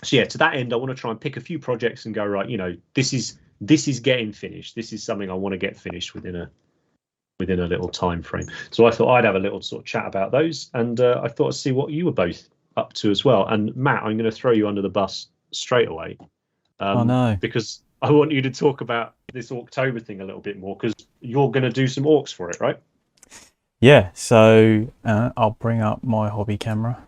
so to that end, I want to try and pick a few projects and go, right, this is getting finished. This is something I want to get finished within a little time frame. So I thought I'd have a little sort of chat about those, and I thought I'd see what you were both up to as well. And Matt, I'm going to throw you under the bus straight away. Oh no! Because I want you to talk about this October thing a little bit more, because you're going to do some orcs for it, right? Yeah. So I'll bring up my hobby camera.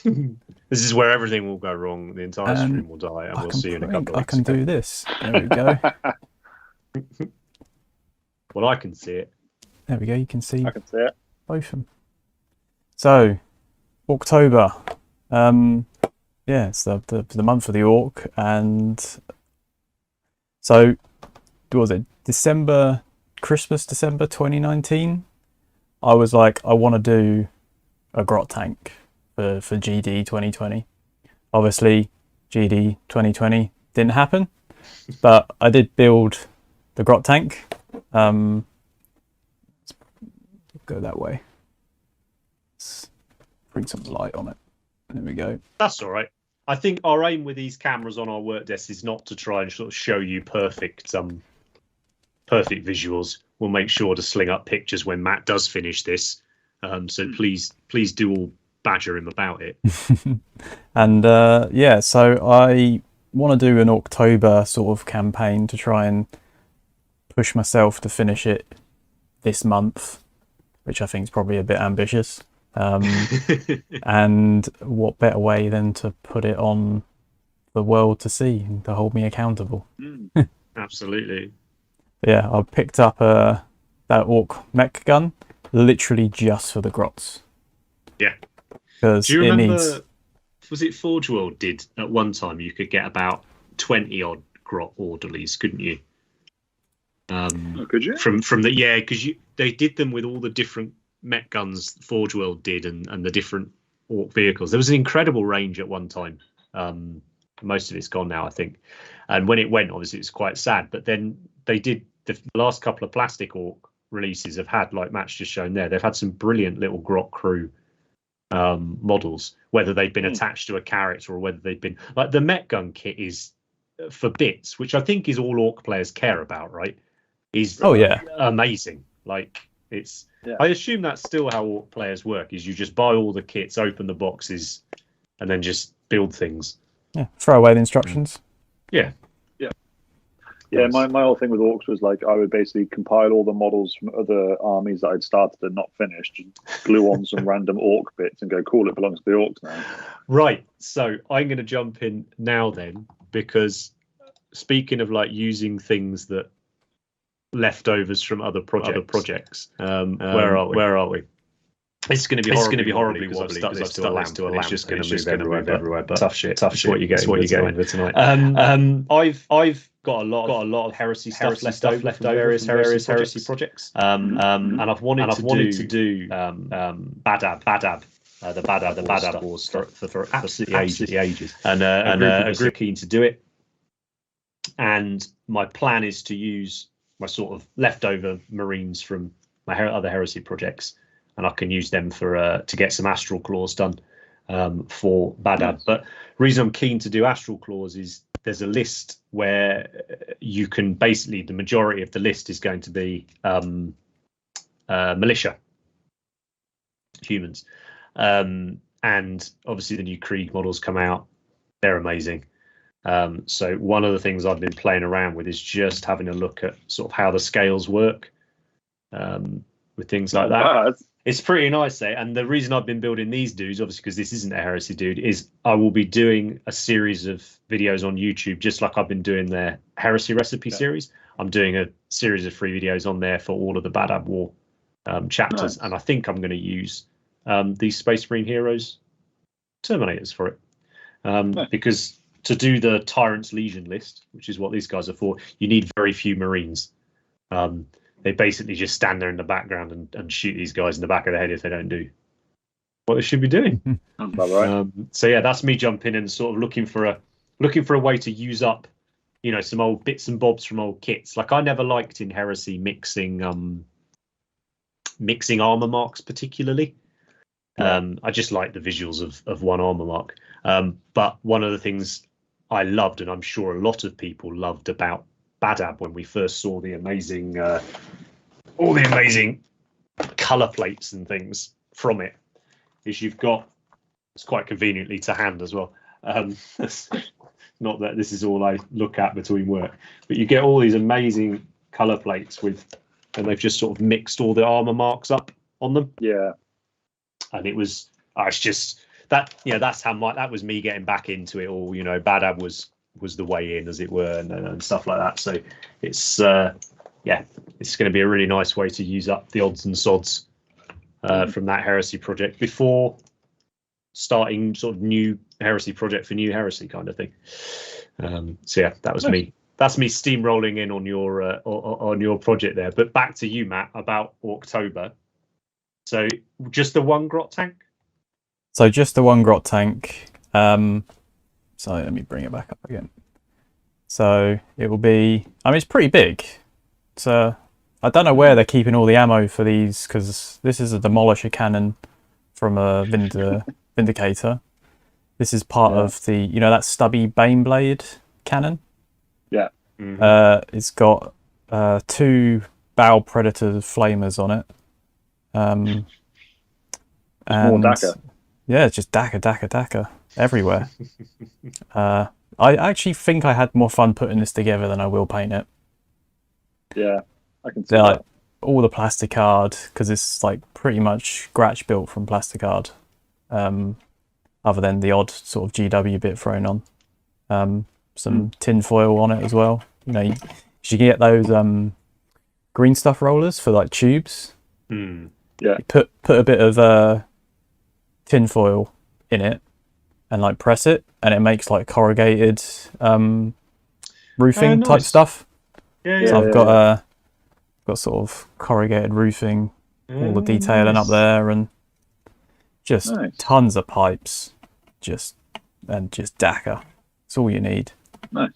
This is where everything will go wrong. The entire stream will die, and we'll see you in a couple of weeks. I can do this. There we go. Well, I can see it. There we go. You can see. I can see it. Both of them. So, October. It's the month of the orc, and so what was it? December 2019. I was like, I want to do a grot tank for GD 2020. Obviously, GD 2020 didn't happen, but I did build the grot tank. Let's go that way. Let's bring some light on it. There we go. That's all right. I think our aim with these cameras on our work desk is not to try and sort of show you perfect visuals. We'll make sure to sling up pictures when Matt does finish this. So please do all badger him about it. And so I want to do an October sort of campaign to try and push myself to finish it this month, which I think is probably a bit ambitious. And what better way than to put it on the world to see and to hold me accountable? Absolutely. Yeah, I picked up that orc mech gun literally just for the grots. Yeah. Because Do you it remember? needs. Was it Forge World did at one time? You could get about 20 odd grot orderlies, couldn't you? Could you? From because they did them with all the different mech guns Forge World did and the different orc vehicles. There was an incredible range at one time. Most of it's gone now, I think. And when it went, obviously, it's quite sad. But then they did the last couple of plastic orc releases have had, like Matt's just shown there, they've had some brilliant little grot crew models, whether they've been attached to a character or whether they've been like the mech gun kit is for bits, which I think is all orc players care about, right? Is amazing. Like it's I assume that's still how orc players work, is you just buy all the kits, open the boxes, and then just build things. Yeah, throw away the instructions. Yeah, my whole thing with orcs was like I would basically compile all the models from other armies that I'd started and not finished, and glue on some random orc bits and go, cool, it belongs to the orcs now. Right, so I'm going to jump in now then, because speaking of like using things that leftovers from other projects, where are we? It's going to be horribly wobbly because I've stuck this to a lamp. It's just going to move everywhere. But tough shit. That's what you're getting for tonight. I've got a lot of heresy stuff left over from various heresy projects. And I've wanted to do Badab. The Badab Wars for absolutely ages. And a group are keen to do it. And my plan is to use my sort of leftover Marines from my other heresy projects, and I can use them for to get some Astral Claws done for Badab. But the reason I'm keen to do Astral Claws is there's a list where you can basically, the majority of the list is going to be militia humans. And obviously the new Krieg models come out. They're amazing. So one of the things I've been playing around with is just having a look at sort of how the scales work with things like that. It's pretty nice, eh? And the reason I've been building these dudes, obviously because this isn't a heresy dude, is I will be doing a series of videos on YouTube, just like I've been doing their heresy recipe series. I'm doing a series of free videos on there for all of the Badab War chapters, and I think I'm going to use these Space Marine Heroes Terminators for it, because to do the Tyrant's Legion list, which is what these guys are for, you need very few Marines. They basically just stand there in the background and shoot these guys in the back of the head if they don't do what they should be doing. So yeah, that's me jumping and sort of looking for a way to use up, you know, some old bits and bobs from old kits. Like I never liked in Heresy mixing armor marks particularly. I just like the visuals of one armor mark. But one of the things I loved, and I'm sure a lot of people loved about Badab when we first saw the amazing, all the amazing color plates and things from it, is you've got, it's quite conveniently to hand as well. Not that this is all I look at between work, but you get all these amazing color plates with, and they've just sort of mixed all the armor marks up on them. Yeah. And it was, it's just that, you know, that's how that was me getting back into it all. You know, Badab was the way in, as it were, and stuff like that. So it's it's going to be a really nice way to use up the odds and sods from that heresy project before starting sort of new heresy project for new heresy kind of thing. So yeah, that was me. That's me steamrolling in on your project there. But back to you, Matt, about October. So just the one grot tank? So just the one grot tank. So let me bring it back up again. So it will be, I mean, it's pretty big. So I don't know where they're keeping all the ammo for these, because this is a demolisher cannon from a Vindicator. This is part of the, you know, that stubby Baneblade cannon? Yeah. It's got 2 Bow Predator flamers on it. And more Dakar. Yeah, it's just Dakar everywhere. I actually think I had more fun putting this together than I will paint it. Yeah, I can see that. all the plasticard, because it's like pretty much scratch built from plasticard, other than the odd sort of GW bit thrown on. Some tin foil on it as well. You know, you should get those green stuff rollers for like tubes. Yeah. You put a bit of tin foil in it and like press it, and it makes like corrugated roofing type stuff. Yeah, So I've got sort of corrugated roofing, all the detailing up there, and just tons of pipes, just Dakar. It's all you need. Nice.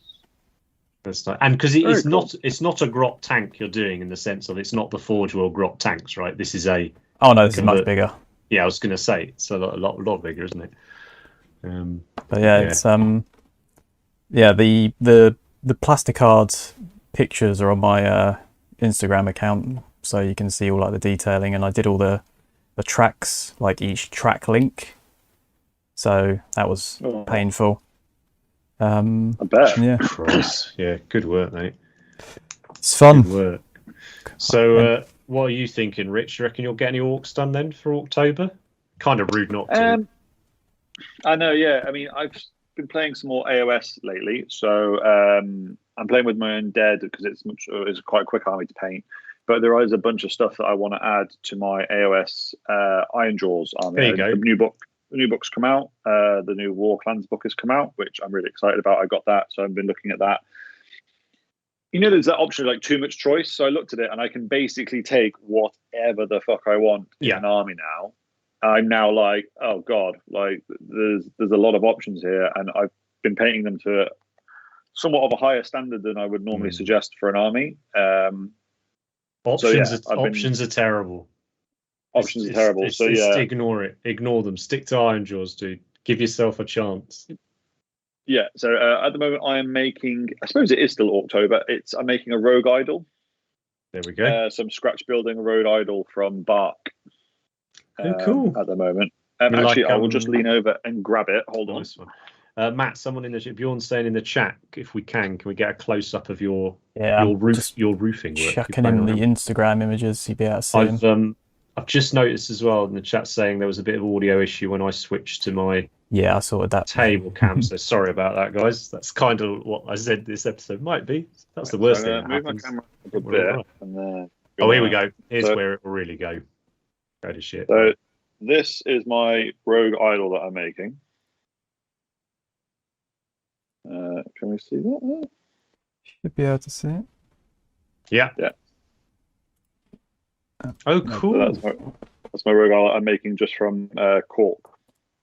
That's nice. And because it's not a grot tank you're doing, in the sense of it's not the Forge World grot tanks, right? This is a this is much bigger. Yeah, I was going to say it's a lot bigger, isn't it? But it's the plasticard pictures are on my Instagram account, so you can see all like the detailing, and I did all the tracks, like each track link, so that was painful. I bet. Yeah. Christ. Yeah, good work, mate. It's fun. Good work. So what are you thinking, Rich? Do you reckon you'll get any orcs done then for October? Kind of rude not to. I know, yeah. I mean, I've been playing some more AOS lately, so I'm playing with my own dead because it's quite a quick army to paint. But there is a bunch of stuff that I want to add to my AOS Iron Jaws army. There you go. The new book's come out. The new War Clans book has come out, which I'm really excited about. I got that, so I've been looking at that. You know, there's that option like too much choice. So I looked at it, and I can basically take whatever the fuck I want in an army now. I'm now like, oh god, like there's a lot of options here, and I've been painting them to somewhat of a higher standard than I would normally suggest for an army. Options are terrible. Options are terrible. So ignore it. Ignore them. Stick to Iron Jaws, dude. Give yourself a chance. Yeah. So at the moment, I am making. I suppose it is still October. I'm making a rogue idol. There we go. Some scratch building rogue idol from bark. Cool. At the moment. Actually, I will just lean over and grab it. Hold on. Nice one. Matt, someone in the chat, Bjorn's saying in the chat, if we can we get a close up of your roofing work? Chucking in the Instagram images, you'd be able to see them. I've just noticed as well in the chat saying there was a bit of audio issue when I switched to my I sorted that table cam. So sorry about that, guys. That's kind of what I said this episode might be. That's the worst thing that happens. My camera a bit, and here we go. Here's where it will really go. Go to shit. So this is my rogue idol that I'm making. Can we see that? Should be able to see it. Yeah. Oh, cool. So that's my rogue idol I'm making just from cork.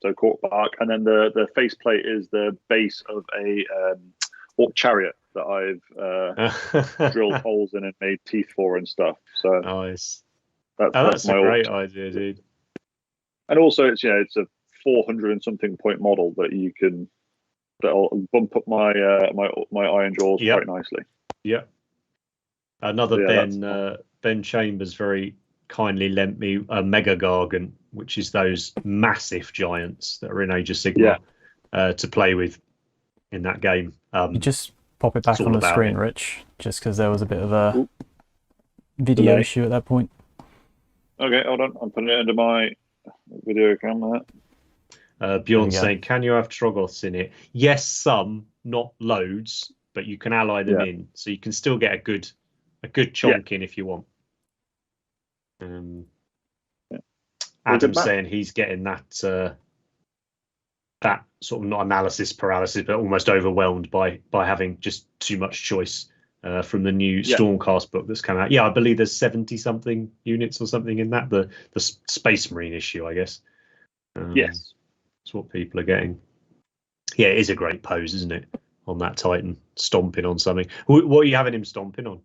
So cork bark, and then the faceplate is the base of a orc chariot that I've drilled holes in and made teeth for and stuff. So nice. That's a great idea, dude. And also, it's a 400 and something point model that'll bump up my Iron Jaws quite nicely. Yeah. Another Ben Chambers very kindly lent me a Mega Gargant, which is those massive giants that are in Age of Sigmar to play with in that game. You just pop it back on the screen, Rich, just because there was a bit of a video issue at that point. Okay, hold on. I'm putting it under my video camera. Bjorn saying, can you have Troggoths in it? Yes, some, not loads, but you can ally them in, so you can still get a good chunk in if you want. Adam's saying he's getting that that sort of not analysis paralysis, but almost overwhelmed by having just too much choice from the new Stormcast book that's come out. Yeah, I believe there's 70 something units or something in that. The Space Marine issue, I guess. Yes. That's what people are getting. Yeah, it is a great pose, isn't it? On that Titan, stomping on something. What are you having him stomping on?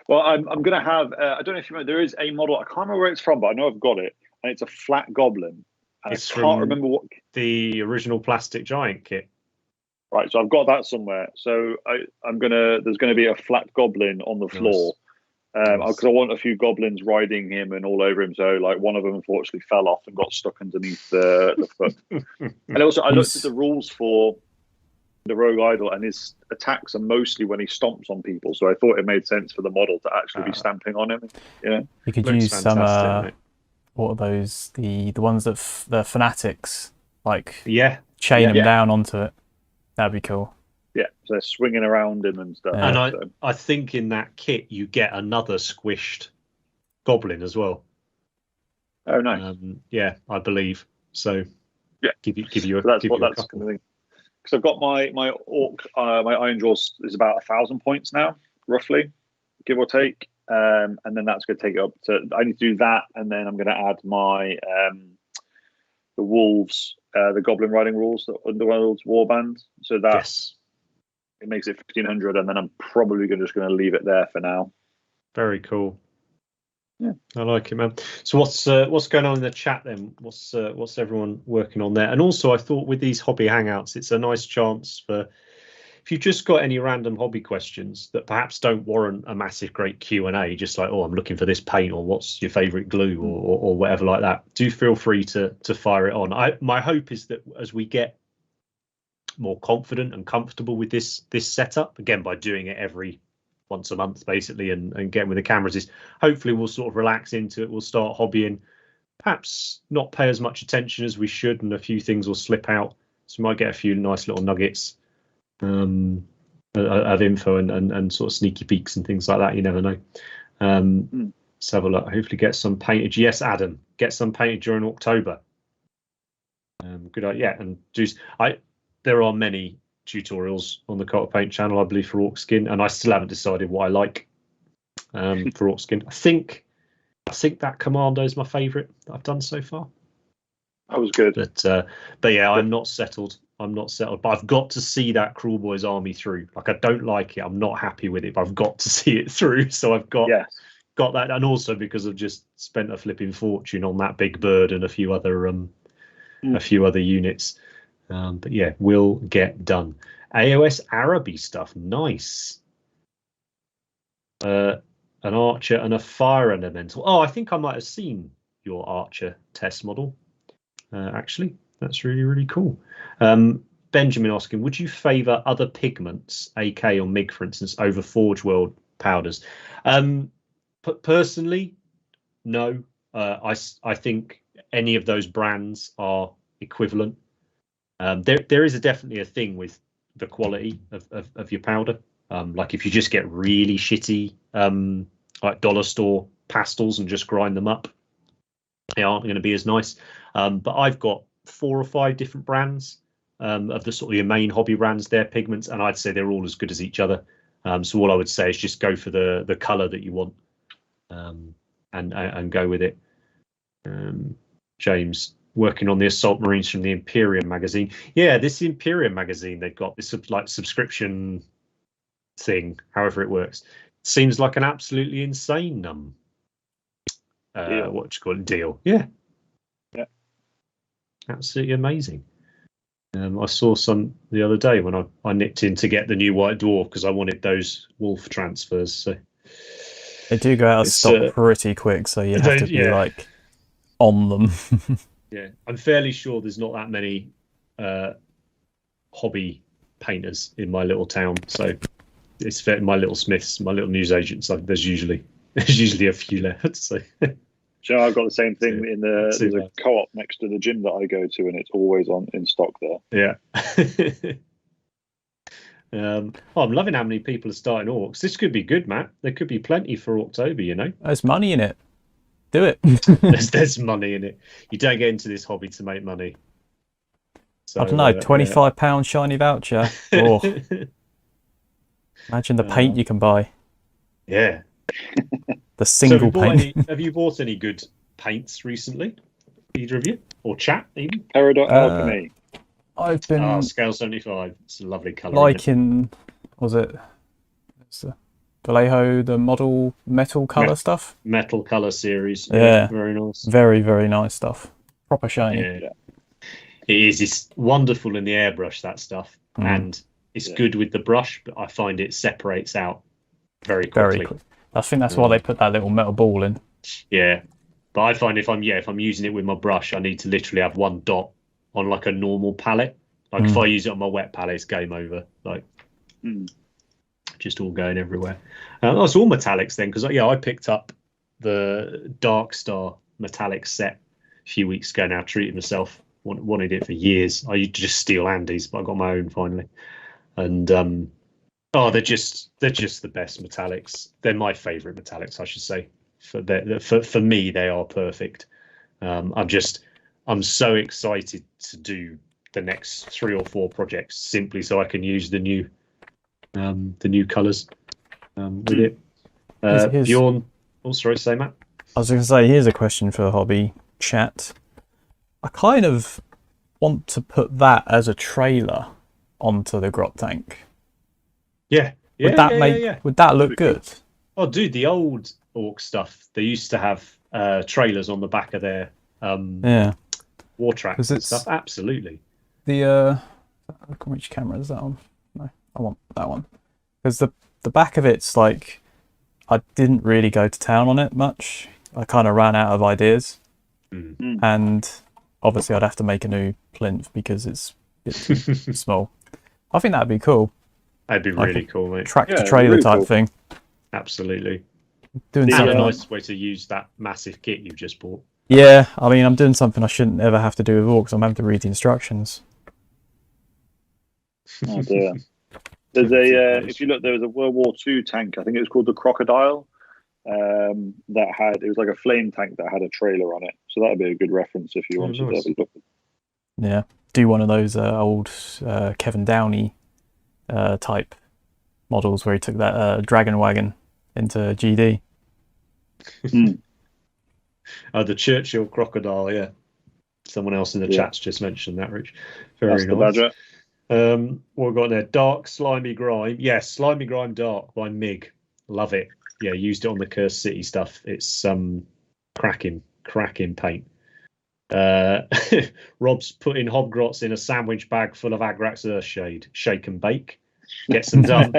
Well, I'm going to have, I don't know if you remember, there is a model, I can't remember where it's from, but I know I've got it, and it's a flat goblin. And it's I can't remember what. The original Plastic Giant kit. Right, so I've got that somewhere. So there's going to be a flat goblin on the floor. Because I want a few goblins riding him and all over him. So, like, one of them unfortunately fell off and got stuck underneath the foot. And also, I looked at the rules for the rogue idol, and his attacks are mostly when he stomps on people. So I thought it made sense for the model to actually be stamping on him. Yeah, You could Looks use some. fantastic, mate. What are those? The ones that the fanatics like Yeah, chain them Yeah. down onto it. That'd be cool. yeah. So they're swinging around him and stuff. Yeah. and So, I think in that kit you get another squished goblin as well. oh, nice. Yeah, I believe so. Yeah. give you a, So that's give what you a that's couple. going to be. Because I've got my orc, my iron jaws is about 1,000 points now, roughly, give or take. And then that's going to take it up to. I need to do that, and then I'm going to add my the wolves, the goblin riding rules, the Underworld's warband. So that Yes, it makes it 1,500, and then I'm probably just going to leave it there for now. very cool. Yeah. I like it, man. So what's going on in the chat then? What's everyone working on there? And also, I thought with these hobby hangouts, it's a nice chance for if you've just got any random hobby questions that perhaps don't warrant a massive great Q&A, just like, oh, I'm looking for this paint, or what's your favorite glue, or whatever like that. Do feel free to fire it on. My hope is that as we get more confident and comfortable with this setup, again by doing it every once a month basically, and getting with the cameras, is hopefully we'll sort of relax into it. We'll start hobbying, perhaps not pay as much attention as we should, and a few things will slip out. So we might get a few nice little nuggets of info and sort of sneaky peeks and things like that. You never know. Let's have a look. Hopefully get some painted. Yes, Adam, get some painted during October. Good idea. Yeah, and there are many tutorials on the Cult of Paint channel, I believe, for orc skin, and I still haven't decided what I like for orc skin. I think that Commando is my favourite that I've done so far. That was good. But yeah, I'm not settled. But I've got to see that Cruel Boys army through. Like, I don't like it. I'm not happy with it, but I've got to see it through. So I've got that, and also because I've just spent a flipping fortune on that big bird and a few other units. But yeah, will get done. AOS Araby stuff, nice. An archer and a fire elemental. Oh, I think I might have seen your archer test model. Actually, that's really, really cool. Benjamin asking, would you favour other pigments, AK or MIG, for instance, over Forge World powders? Personally, no. I think any of those brands are equivalent. There is definitely a thing with the quality of your powder. Like if you just get really shitty like dollar store pastels and just grind them up, they aren't going to be as nice. But I've got 4 or 5 different brands of the sort of your main hobby brands, their pigments, and I'd say they're all as good as each other. So all I would say is just go for the colour that you want, and go with it. James, working on the Assault Marines from the Imperium magazine. Yeah, this Imperium magazine, they've got this like subscription thing, however it works. Seems like an absolutely insane what do you call it, deal. Yeah, absolutely amazing. I saw some the other day when I nipped in to get the new White Dwarf because I wanted those wolf transfers. So they do go out of stock pretty quick, so you have to be like on them. Yeah, I'm fairly sure there's not that many hobby painters in my little town, so it's fair. My little Smiths, my little newsagents, there's usually a few left. So. So I've got the same thing there's a co-op next to the gym that I go to, and it's always in stock there. Yeah. I'm loving how many people are starting orcs. This could be good, Matt. There could be plenty for October, you know. There's money in it. Do it. there's money in it. You don't get into this hobby to make money. So, I don't know, £25 shiny voucher. Oh. Imagine the paint you can buy. Yeah. The single paint. Have you bought any good paints recently? Either of you? Or chat, even? Peridot Alchemy. I've been... Scale 75. It's a lovely colour. Liking... Was it... It's the Vallejo, the model metal colour stuff? Metal colour series. Yeah. Very nice. Very, very nice stuff. Proper shiny. Yeah. It is. It's wonderful in the airbrush, that stuff. And it's good with the brush, but I find it separates out very quickly. Very quick. I think that's why they put that little metal ball in. Yeah. But I find if I'm using it with my brush, I need to literally have one dot on like a normal palette. Like if I use it on my wet palette, it's game over. Like just all going everywhere. That's all metallics then, because I picked up the Dark Star metallic set a few weeks ago now. Treated myself. Wanted it for years. I used to just steal Andy's, but I got my own finally. And they're just the best metallics. They're my favourite metallics, I should say. For me, they are perfect. I'm so excited to do the next 3 or 4 projects simply so I can use the new colours with it. Bjorn, sorry, say Matt. I was going to say, here's a question for hobby chat. I kind of want to put that as a trailer onto the grot tank. Yeah. Would that look good? Oh, dude, the old Orc stuff, they used to have trailers on the back of their war tracks and stuff. Absolutely. Which camera is that on? No, I want that one. Because the back of it's like, I didn't really go to town on it much. I kind of ran out of ideas. And obviously I'd have to make a new plinth because it's too small. I think that'd be cool. That'd be really cool, mate. Tractor trailer really type thing. Absolutely. Doing a nice way to use that massive kit you've just bought. Yeah, I mean, I'm doing something I shouldn't ever have to do with orcs. I'm having to read the instructions. Oh dear. There's if you look, there was a World War II tank. I think it was called the Crocodile. It was like a flame tank that had a trailer on it. So that'd be a good reference if you wanted to have a look. Yeah, do one of those old Kevin Downey type models where he took that dragon wagon into GD. The Churchill Crocodile, yeah. Someone else in the chat's just mentioned that, Rich. Very That's nice. The badger. What have we got there? Dark Slimy Grime. Yes, Slimy Grime Dark by Mig. Love it. Yeah, used it on the Cursed City stuff. It's cracking paint. Rob's putting hobgrots in a sandwich bag full of Agrax Earthshade. Shake and bake. Gets them done.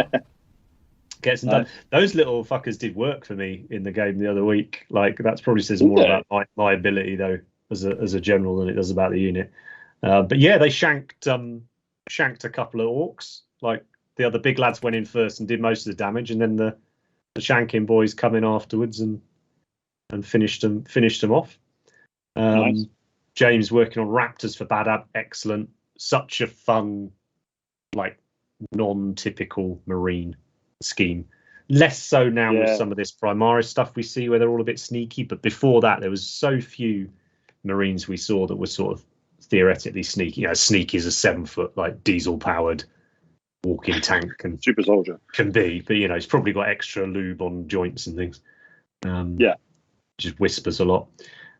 Done. Those little fuckers did work for me in the game the other week. Like that probably says more about my ability though as a general than it does about the unit. But yeah, they shanked a couple of orcs. Like the other big lads went in first and did most of the damage, and then the shanking boys come in afterwards and finished them off. Nice. James working on raptors for Badab, excellent. Such a fun, like non-typical marine scheme. Less so now with some of this Primaris stuff we see where they're all a bit sneaky, but before that there was so few marines we saw that were sort of theoretically sneaky. Sneaky is a 7-foot like diesel powered walking tank and super soldier can be, but he's probably got extra lube on joints and things. Just whispers a lot.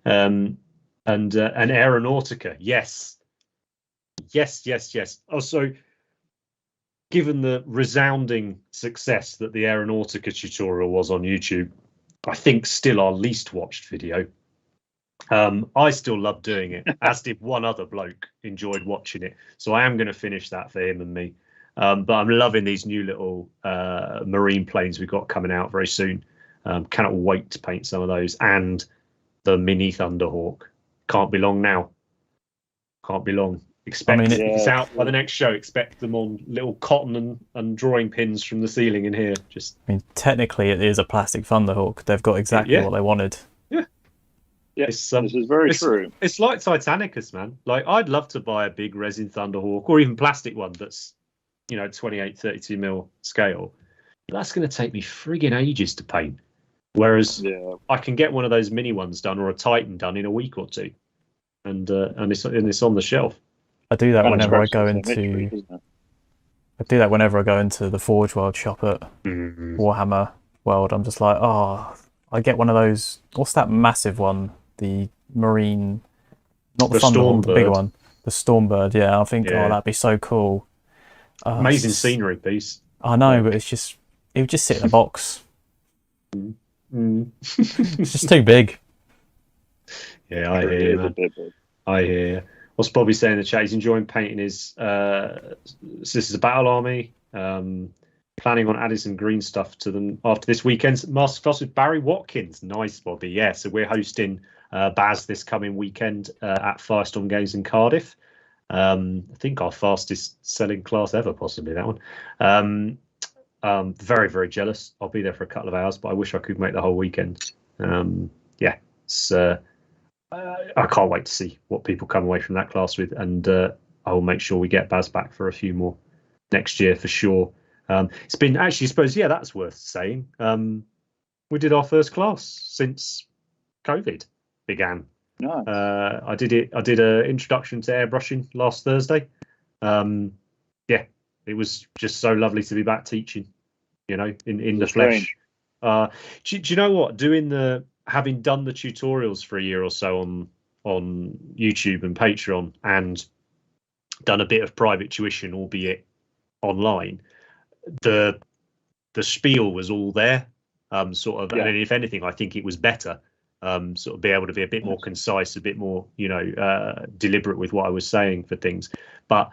And Aeronautica, yes. Also, given the resounding success that the Aeronautica tutorial was on YouTube, I think still our least watched video. I still love doing it, as did one other bloke enjoyed watching it. So I am going to finish that for him and me. But I'm loving these new little marine planes we've got coming out very soon. Cannot wait to paint some of those. And the mini Thunderhawk. Can't be long now. Can't be long. It's out by the next show. Expect them on little cotton and drawing pins from the ceiling in here. Technically it is a plastic Thunderhawk. They've got exactly what they wanted. Yeah, this is very true. It's like Titanicus, man. Like I'd love to buy a big resin Thunderhawk or even plastic one that's 28, 32 mil scale. But that's going to take me frigging ages to paint. Whereas I can get one of those mini ones done or a Titan done in a week or two, and it's on the shelf. I do that whenever I go into the Forge World shop at Warhammer World. I'm just like, I get one of those. What's that massive one? The Marine, not the Thunderhawk, the big one, the Stormbird. Yeah, I think that'd be so cool. Amazing scenery piece. I know, but it would just sit in a box. It's just too big. Yeah, I hear you, man. I hear. What's Bobby saying in the chat? He's enjoying painting his Sisters of Battle Army. Planning on adding some green stuff to them after this weekend's Masterclass with Barry Watkins. Nice, Bobby. Yeah, so we're hosting Baz this coming weekend at Firestorm Games in Cardiff. I think our fastest selling class ever, possibly that one. Very, very jealous. I'll be there for a couple of hours, but I wish I could make the whole weekend. Yeah, it's, I can't wait to see what people come away from that class with, and I will make sure we get Baz back for a few more next year for sure. It's been actually, I suppose, yeah, that's worth saying. We did our first class since COVID began. Nice. I did an introduction to airbrushing last Thursday. Yeah, it was just so lovely to be back teaching, you know, in the flesh. Do you know what? Having done the tutorials for a year or so on YouTube and Patreon, and done a bit of private tuition, albeit online, the spiel was all there. Sort of, and if anything, I think it was better. Sort of be able to be a bit more concise, a bit more, deliberate with what I was saying for things. But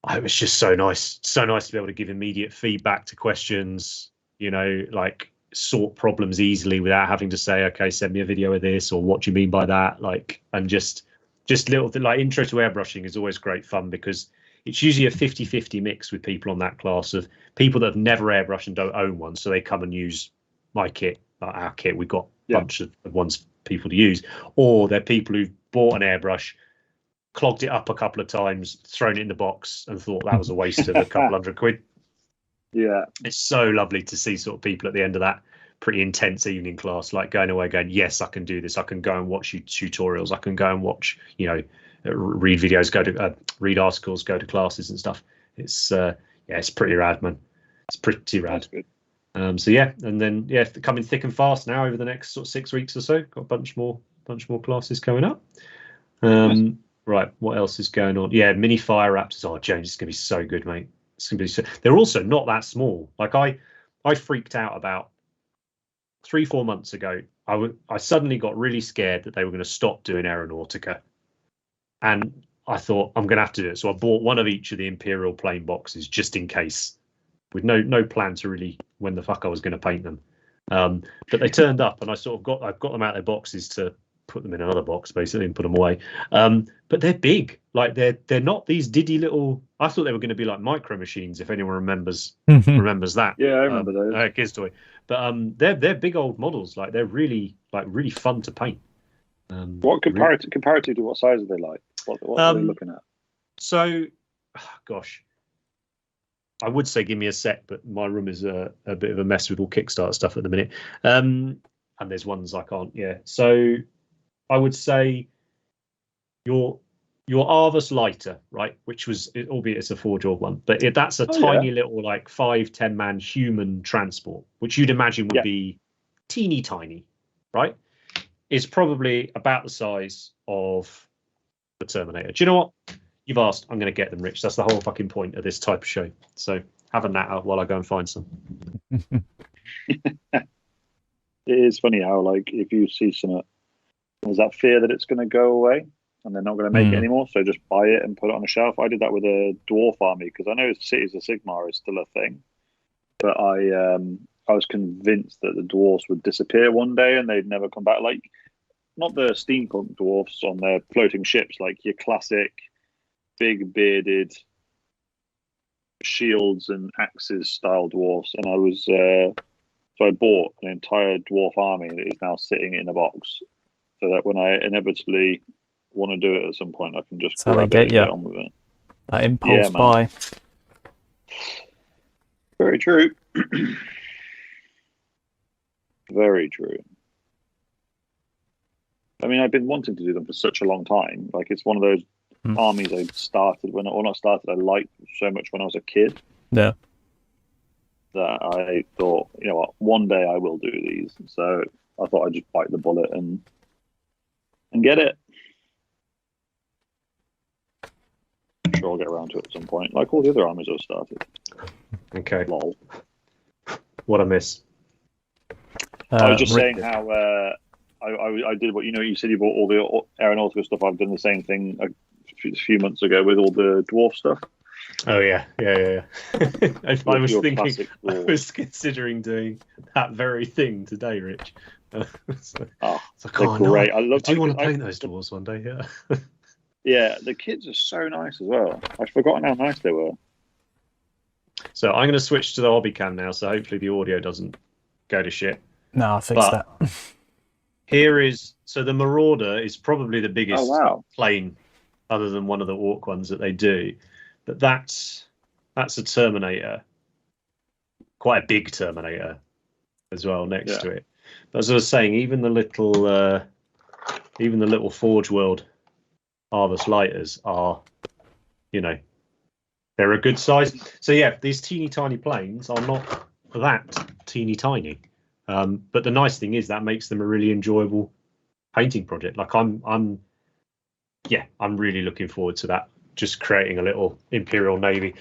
it was just so nice to be able to give immediate feedback to questions, like sort problems easily without having to say, okay, send me a video of this, or what do you mean by that? Like, and just little like intro to airbrushing is always great fun, because it's usually a 50-50 mix with people on that class of people that have never airbrushed and don't own one. So they come and use my kit, our kit. We've got a bunch of ones for people to use, or they're people who've bought an airbrush, clogged it up a couple of times, thrown it in the box and thought that was a waste of a couple £100. Yeah. It's so lovely to see sort of people at the end of that pretty intense evening class, like going away going, yes, I can do this. I can go and watch tutorials. I can go and watch, read videos, go to read articles, go to classes and stuff. It's it's pretty rad, man. It's pretty rad. So yeah, and then coming thick and fast now over the next sort of 6 weeks or so. Got a bunch more classes coming up. Nice. Right, what else is going on? Yeah, mini fire raptors. Oh, James, it's gonna be so good, mate. It's gonna be so. They're also not that small. Like I freaked out about 3-4 months ago. I suddenly got really scared that they were going to stop doing Aeronautica, and I thought I'm going to have to do it. So I bought one of each of the Imperial plain boxes just in case, with no plan to really when the fuck I was going to paint them. But they turned up, and I've got them out of their boxes to put them in another box basically and put them away. But they're big. Like they're not these diddy little. I thought they were going to be like micro machines, if anyone remembers that. Yeah, I remember those. Kids toy. But they're big old models. Like they're really fun to paint. What comparative to what size are they like? What are they looking at? So, gosh, I would say give me a sec, but my room is a bit of a mess with all Kickstarter stuff at the minute. And there's ones I can't. Yeah. So I would say your Arvus lighter, right? Which was, albeit it's a 4-jaw one, but that's a tiny little like 5-10 man human transport, which you'd imagine would be teeny tiny, right? Is probably about the size of the Terminator. Do you know what? You've asked. I'm going to get them, Rich. That's the whole fucking point of this type of show. So have a natter while I go and find some. It is funny how, like, if you see something, there's that fear that it's going to go away and they're not going to make it anymore. So just buy it and put it on a shelf. I did that with a dwarf army because I know Cities of Sigmar is still a thing, but I was convinced that the dwarfs would disappear one day and they'd never come back. Like, not the steampunk dwarfs on their floating ships, like your classic big bearded shields and axes style dwarfs. And I was so I bought an entire dwarf army that is now sitting in a box, so that when I inevitably want to do it at some point, I can just get on with it. That impulse buy. Very true. Very true. I mean, I've been wanting to do them for such a long time. Like, it's one of those armies I started I liked so much when I was a kid. Yeah. That I thought, you know what, one day I will do these. So I thought I'd just bite the bullet and get it. I'm sure I'll get around to it at some point, like all the other armies I've started. Okay. Lol. What a miss. I was just saying how I did what, you said you bought all the aeronautical stuff. I've done the same thing a few months ago with all the dwarf stuff. Oh yeah. I was considering doing that very thing today, Rich. Great. I do want to paint those dwarves one day. Yeah. Yeah, the kids are so nice as well. I've forgotten how nice they were. So I'm going to switch to the hobby cam now, so hopefully the audio doesn't go to shit. No, I fixed that. So the Marauder is probably the biggest plane, other than one of the Orc ones that they do, but that's a Terminator, quite a big Terminator as well next to it. But as I was saying, even the little Forge World Harvest Lighters are, they're a good size. So yeah, these teeny tiny planes are not that teeny tiny. But the nice thing is that makes them a really enjoyable painting project. Like I'm really looking forward to that. Just creating a little Imperial Navy,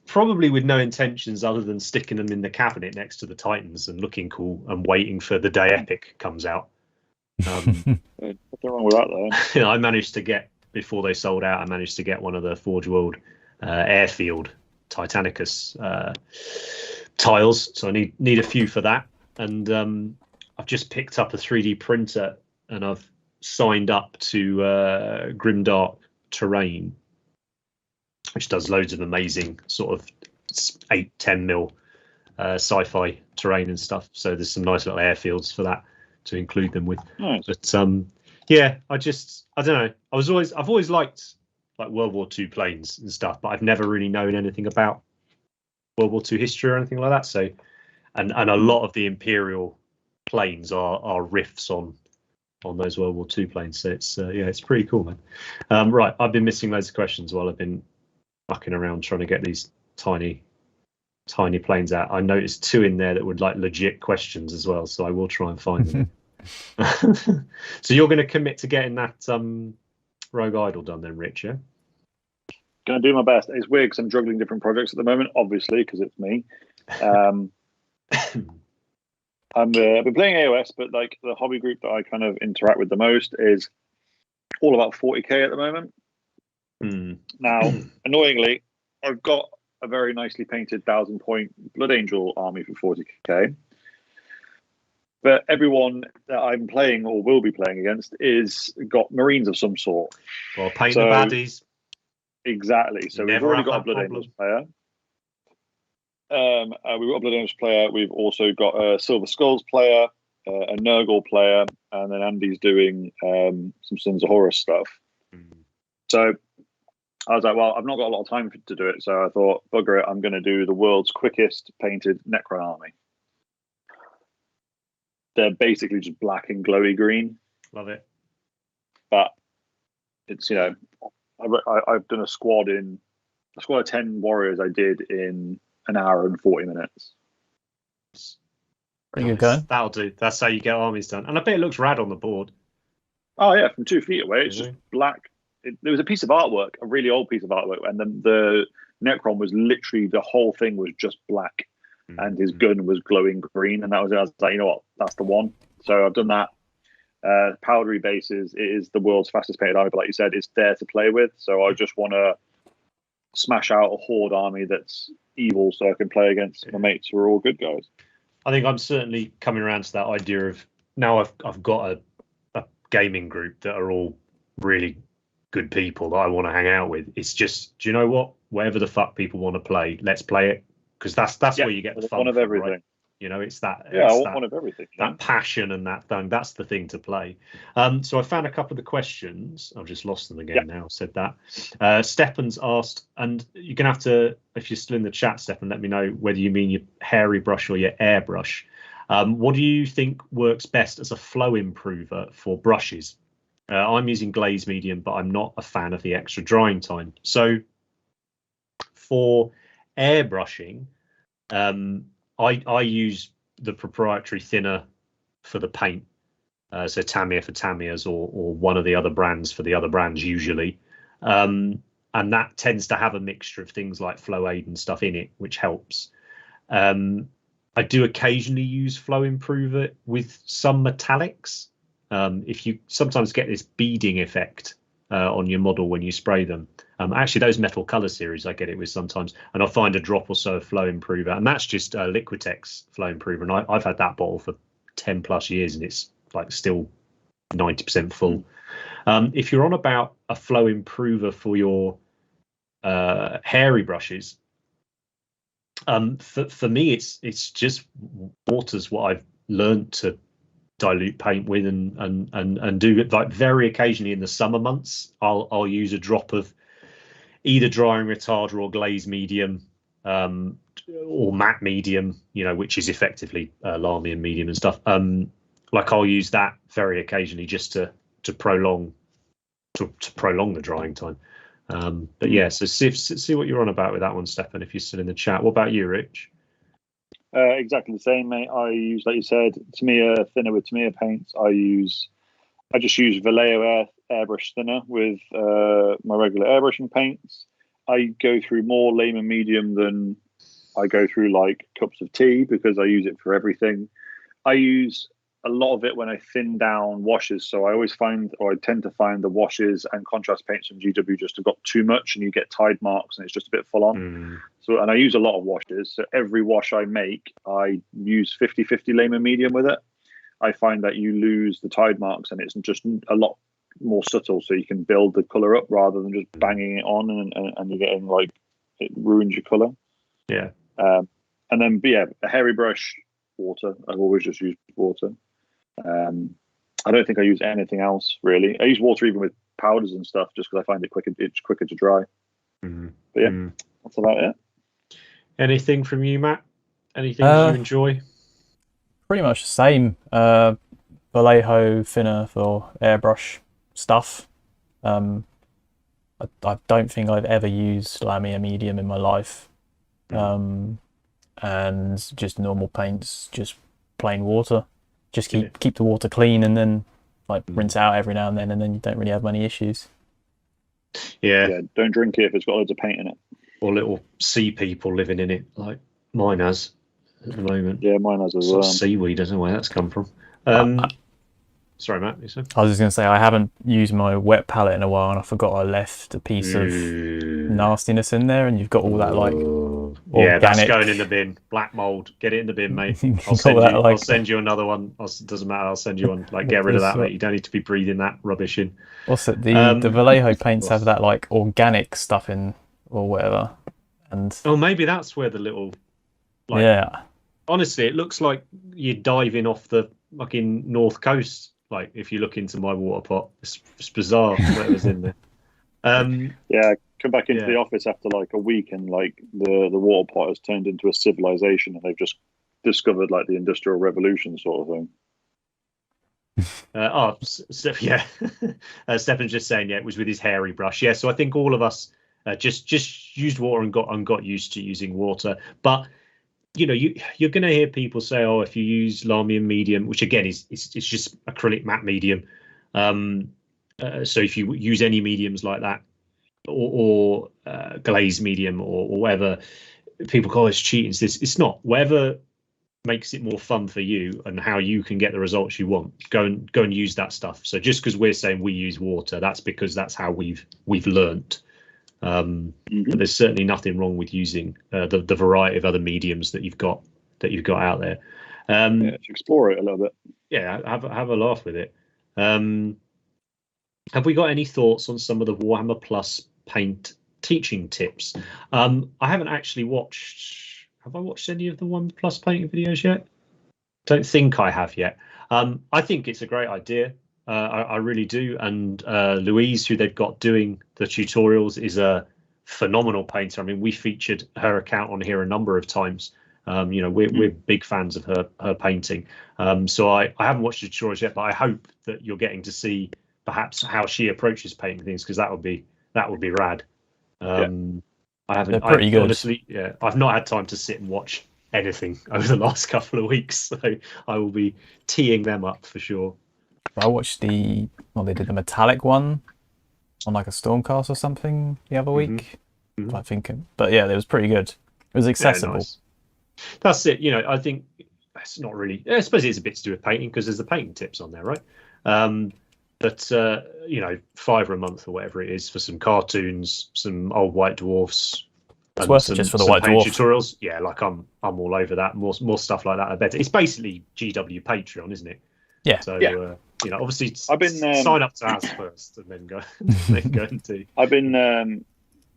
probably with no intentions other than sticking them in the cabinet next to the Titans and looking cool and waiting for the day Epic comes out. Nothing wrong with that though. I managed to get, before they sold out, I managed to get one of the Forge World Airfield Titanicus tiles. So I need a few for that. And I've just picked up a 3D printer and I've signed up to Grimdark Terrain, which does loads of amazing sort of 8-10 mil sci-fi terrain and stuff. So there's some nice little airfields for that to include them with. Nice. But I don't know. I've always liked like World War II planes and stuff, but I've never really known anything about World War II history or anything like that. So, and a lot of the Imperial planes are riffs on those World War II planes. So it's pretty cool, man. Right, I've been missing loads of questions while I've been mucking around trying to get these tiny planes out. I noticed 2 in there that would like legit questions as well, so I will try and find them. So you're going to commit to getting that Rogue Idol done then, Rich? Yeah. Going to do my best. It's weird because I'm juggling different projects at the moment, obviously, because it's me. I've been playing AOS, but like the hobby group that I kind of interact with the most is all about 40k at the moment. Now, annoyingly, I've got a very nicely painted 1,000-point Blood Angel army for 40k. But everyone that I'm playing or will be playing against is got Marines of some sort. Well, paint the baddies. Exactly. So we've already got a Blood Angels player. We've got a Blood Angels player. We've also got a Silver Skulls player, a Nurgle player, and then Andy's doing some Sons of Horus stuff. So I was like, well, I've not got a lot of time to do it. So I thought, bugger it, I'm going to do the world's quickest painted Necron army. They're basically just black and glowy green. Love it. But it's, I've done a squad of 10 warriors I did in an hour and 40 minutes. Pretty good going. That'll do. That's how you get armies done. And I bet it looks rad on the board. Oh, yeah, from 2 feet away. It's just black. There was a piece of artwork, a really old piece of artwork, and then the Necron was literally, the whole thing was just black. And his gun was glowing green, and I was like, you know what, that's the one. So I've done that. Powdery bases, it is the world's fastest painted army, but like you said, it's there to play with. So I just want to smash out a horde army that's evil, so I can play against my mates who are all good guys. I think I'm certainly coming around to that idea of now I've got a gaming group that are all really good people that I want to hang out with. It's just, do you know what? Whatever the fuck people want to play, let's play it. Because that's where you get the fun. One of everything. Right? It's that. Yeah, I want one of everything. That passion and that thing. That's the thing to play. So I found a couple of the questions. I've just lost them again now. I've said that. Stefan's asked, and you're going to have to, if you're still in the chat, Stefan, let me know whether you mean your hairy brush or your airbrush. What do you think works best as a flow improver for brushes? I'm using glaze medium, but I'm not a fan of the extra drying time. So for airbrushing, I use the proprietary thinner for the paint, so Tamiya for Tamiyas or one of the other brands for the other brands usually, and that tends to have a mixture of things like Flow Aid and stuff in it, which helps. I do occasionally use Flow Improver with some metallics. If you sometimes get this beading effect on your model when you spray them. Actually, those metal color series, I get it with sometimes, and I'll find a drop or so of Flow Improver, and that's just Liquitex Flow Improver, and I've had that bottle for 10 plus years, and it's like still 90% full. If you're on about a flow improver for your hairy brushes, for me, it's just water's what I've learned to dilute paint with and do it. Like very occasionally in the summer months, I'll use a drop of either drying retarder or glaze medium, or matte medium, which is effectively Lamian medium and stuff. Like I'll use that very occasionally just to prolong the drying time. But yeah, so see what you're on about with that one, Stefan, if you're still in the chat. What about you, Rich? Exactly the same, mate. I use, like you said, Tamiya thinner with Tamiya paints. I just use Vallejo airbrush thinner with my regular airbrushing paints. I go through more Lehman medium than I go through like cups of tea because I use it for everything. I use a lot of it when I thin down washes. So I tend to find the washes and contrast paints from GW just have got too much and you get tide marks and it's just a bit full on. So, and I use a lot of washes. So every wash I make, I use 50-50 Lehman medium with it. I find that you lose the tide marks and it's just a lot more subtle, so you can build the color up rather than just banging it on and you're getting like it ruins your color. Yeah. And then a hairy brush, water. I've always just used water. I don't think I use anything else really. I use water even with powders and stuff just because I find it's quicker to dry. But yeah, that's about it. Anything from you, Matt? Anything you enjoy? Pretty much the same. Vallejo thinner for airbrush stuff. I don't think I've ever used Lamia medium in my life. And just normal paints, just plain water. Just keep the water clean and then like rinse out every now and then you don't really have many issues. Yeah. Don't drink it if it's got loads of paint in it. Or little sea people living in it, like mine has at the moment. Yeah, mine has as well. Seaweed, I don't know where that's come from. Sorry, Matt. You said? I was just going to say I haven't used my wet palette in a while, and I forgot I left a piece of nastiness in there, and you've got all that like organic... that's going in the bin. Black mold. Get it in the bin, mate. I'll send you another one. Doesn't matter. I'll send you one. Like, get rid of that, mate. You don't need to be breathing that rubbish in. What's it? The Vallejo paints have that like organic stuff in or whatever, and maybe that's where the little Honestly, it looks like you're diving off the fucking north coast. Like if you look into my water pot, it's bizarre whatever's in there. Come back into the office after like a week, and like the water pot has turned into a civilization, and they've just discovered like the Industrial Revolution sort of thing. Stefan's just saying it was with his hairy brush. Yeah, so I think all of us just used water and got used to using water, but. You're going to hear people say, "Oh, if you use Lamian medium," which again is just acrylic matte medium. So if you use any mediums like that, or glaze medium or whatever, people call this cheating. It's not. Whatever makes it more fun for you and how you can get the results you want, go and use that stuff. So just because we're saying we use water, that's because that's how we've learnt. But there's certainly nothing wrong with using the variety of other mediums that you've got out there. Explore it a little bit. Yeah, have a laugh with it. Have we got any thoughts on some of the Warhammer Plus paint teaching tips? I haven't actually watched. Have I watched any of the Warhammer Plus painting videos yet? Don't think I have yet. I think it's a great idea. I really do, and Louise, who they've got doing the tutorials, is a phenomenal painter. I mean, we featured her account on here a number of times. We're big fans of her painting. So I haven't watched the tutorials yet, but I hope that you're getting to see perhaps how she approaches painting things, because that would be rad. I haven't. They're pretty good. Honestly, I've not had time to sit and watch anything over the last couple of weeks, so I will be teeing them up for sure. I watched they did the metallic one on like a Stormcast or something the other week. I think, but yeah, it was pretty good. It was accessible. Yeah, nice. That's it. I think it's not really. I suppose it's a bit to do with painting because there's the painting tips on there, right? But $5 a month or whatever it is for some cartoons, some old white dwarfs. It's worth it just for the white dwarf tutorials. Yeah, like I'm all over that. More stuff like that, I bet. It's basically GW Patreon, isn't it? Yeah. So obviously I've been sign up to us first, and then go and do. I've been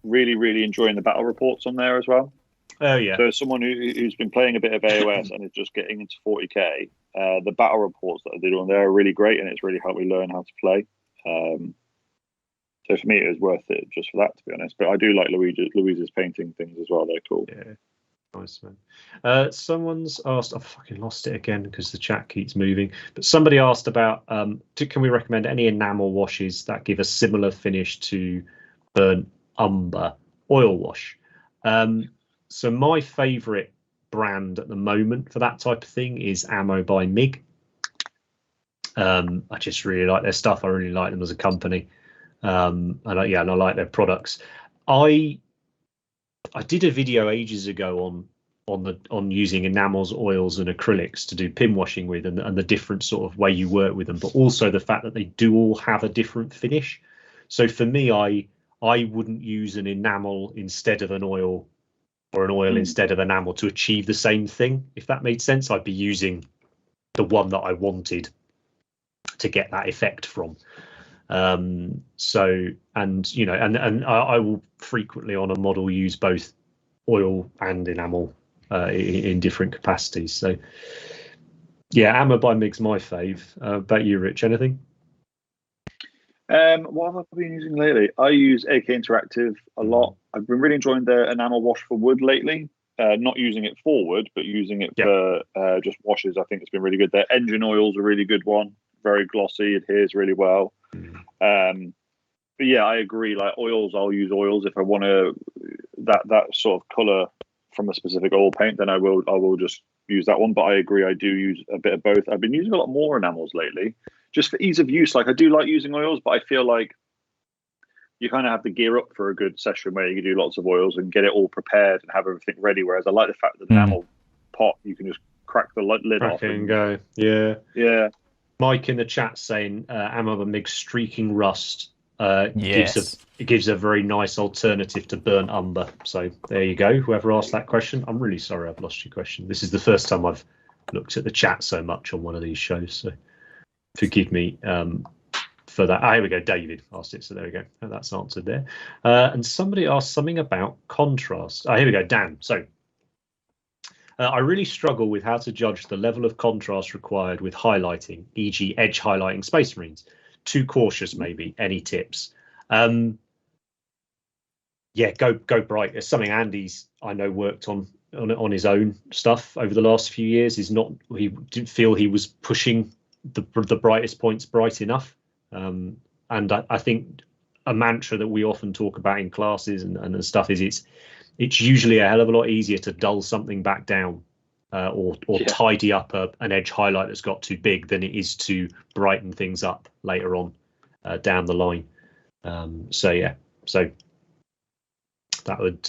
really enjoying the battle reports on there as well. Oh yeah. So as someone who's been playing a bit of AOS and is just getting into 40k, the battle reports that I did on there are really great, and it's really helped me learn how to play. So for me, it was worth it just for that, to be honest. But I do like Louise's painting things as well. They're cool. Yeah, nice, man. Someone's asked. I've fucking lost it again because the chat keeps moving. But somebody asked about can we recommend any enamel washes that give a similar finish to burnt umber oil wash? So my favourite brand at the moment for that type of thing is Ammo by Mig. I just really like their stuff. I really like them as a company. And I like their products. I did a video ages ago on using enamels, oils, and acrylics to do pin washing with, and the different sort of way you work with them, but also the fact that they do all have a different finish. So for me, I wouldn't use an enamel instead of an oil, or an oil instead of enamel to achieve the same thing. If that made sense, I'd be using the one that I wanted to get that effect from. So, and I will frequently on a model use both oil and enamel in different capacities. So yeah, Ammo by Mig's my fave. About you, Rich, anything? What have I been using lately? I use AK Interactive a lot. I've been really enjoying their enamel wash for wood lately. Not using it for wood, but using it for just washes. I think it's been really good. Their engine oil's a really good one. Very glossy, adheres really well. But yeah, I agree. Like oils, I'll use oils if I want to that sort of color from a specific oil paint. Then I will just use that one. But I agree, I do use a bit of both. I've been using a lot more enamels lately, just for ease of use. Like I do like using oils, but I feel like you kind of have to gear up for a good session where you can do lots of oils and get it all prepared and have everything ready. Whereas I like the fact that the enamel pot, you can just crack the lid off and go. Yeah. Mike in the chat saying Ammo by Mig streaking rust gives a very nice alternative to burnt umber. So there you go. Whoever asked that question, I'm really sorry I've lost your question. This is the first time I've looked at the chat so much on one of these shows, so forgive me for that. Here we go. David asked it, so there we go. That's answered there. And somebody asked something about contrast. Here we go, Dan. So I really struggle with how to judge the level of contrast required with highlighting, e.g. edge highlighting Space Marines. Too cautious, maybe. Any tips? Go bright. There's something Andy's, I know, worked on his own stuff over the last few years. He didn't feel he was pushing the brightest points bright enough. And I think a mantra that we often talk about in classes and stuff is it's usually a hell of a lot easier to dull something back down or tidy up an edge highlight that's got too big than it is to brighten things up later on down the line. So that would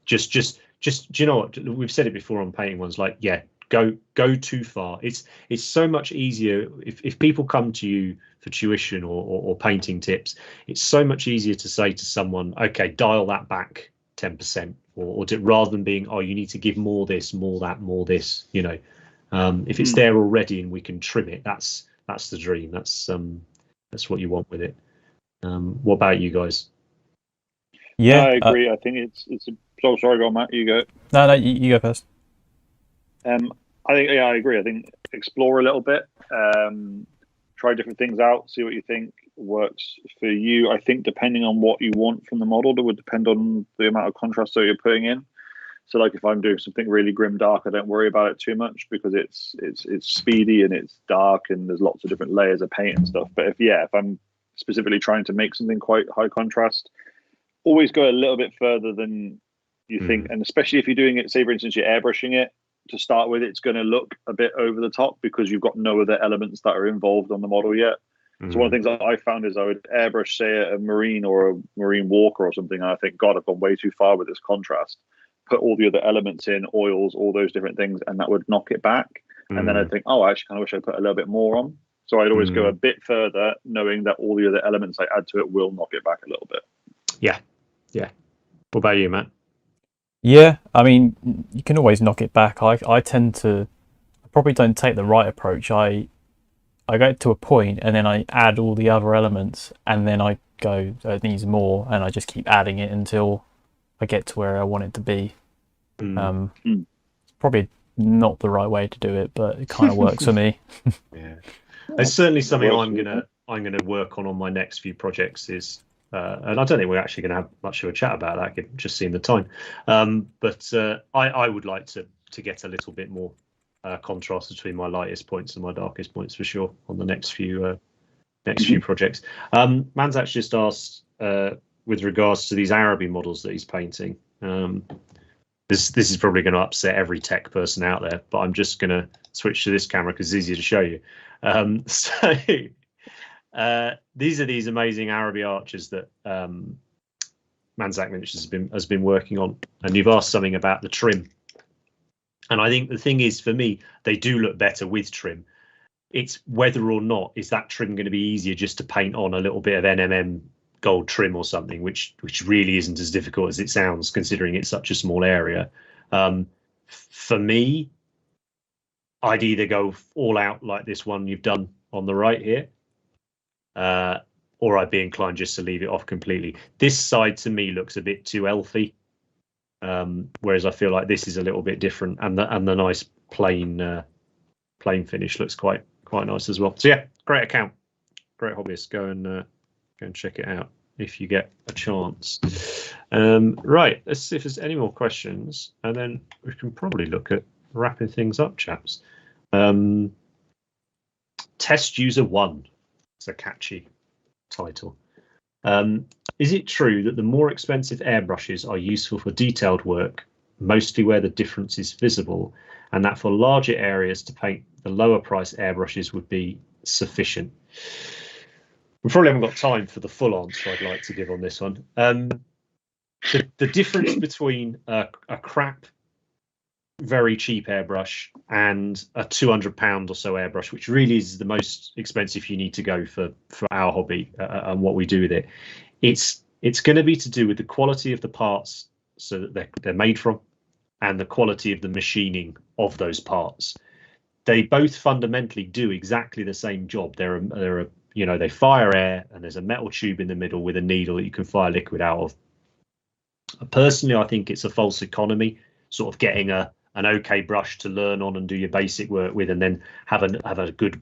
just do you know what we've said it before on painting ones, like go too far. It's so much easier if people come to you for tuition or painting tips. It's so much easier to say to someone, okay, dial that back 10%, or rather than being, oh, you need to give more this, more that, more this. If it's there already and we can trim it, that's the dream. That's what you want with it. What about you guys? Yeah, I agree. I think it's so sorry, go on, Matt. You go. No, you go first. I think I agree. I think explore a little bit, try different things out, see what you think works for you. I think depending on what you want from the model, that would depend on the amount of contrast that you're putting in. So, like if I'm doing something really grim dark, I don't worry about it too much because it's speedy and it's dark and there's lots of different layers of paint and stuff. But if I'm specifically trying to make something quite high contrast, always go a little bit further than you think, and especially if you're doing it, say for instance you're airbrushing it to start with, it's going to look a bit over the top because you've got no other elements that are involved on the model yet. So one of the things that I found is I would airbrush, say, a Marine or a Marine Walker or something, and I think, God, I've gone way too far with this contrast. Put all the other elements in, oils, all those different things, and that would knock it back. And then I'd think, oh, I actually kind of wish I put a little bit more on. So I'd always go a bit further, knowing that all the other elements I add to it will knock it back a little bit. Yeah. What about you, Matt? Yeah, I mean, you can always knock it back. I tend to, I probably don't take the right approach. I I go to a point and then I add all the other elements, and then I go, it needs more, and I just keep adding it until I get to where I want it to be. It's probably not the right way to do it, but it kind of works for me. Yeah, it's certainly something I'm gonna work on my next few projects. Is and I don't think we're actually going to have much of a chat about that, just seeing the time. But I would like to get a little bit more contrast between my lightest points and my darkest points for sure on the next few projects. Man's actually just asked with regards to these Araby models that he's painting. This is probably going to upset every tech person out there, but I'm just going to switch to this camera because it's easier to show you. So these are these amazing Araby arches that Manzac Miniatures has been working on, and you've asked something about the trim. And I think the thing is, for me, they do look better with trim. It's whether or not is that trim going to be easier just to paint on a little bit of NMM gold trim or something, which really isn't as difficult as it sounds, considering it's such a small area. For me, I'd either go all out like this one you've done on the right here, or I'd be inclined just to leave it off completely. This side to me looks a bit too elfy, whereas I feel like this is a little bit different, and the nice plain finish looks quite nice as well. So yeah, great account, great hobbyist. Go and check it out if you get a chance. Right, let's see if there's any more questions, and then we can probably look at wrapping things up, chaps. Test User 1. It's a catchy title. Is it true that the more expensive airbrushes are useful for detailed work, mostly where the difference is visible, and that for larger areas to paint, the lower price airbrushes would be sufficient? We probably haven't got time for the full answer I'd like to give on this one. The difference between a crap, very cheap airbrush and a £200 or so airbrush, which really is the most expensive you need to go for our hobby and what we do with it, it's going to be to do with the quality of the parts so that they're made from, and the quality of the machining of those parts. They both fundamentally do exactly the same job. They fire air, and there's a metal tube in the middle with a needle that you can fire liquid out of. Personally, I think it's a false economy, sort of getting an okay brush to learn on and do your basic work with, and then have a good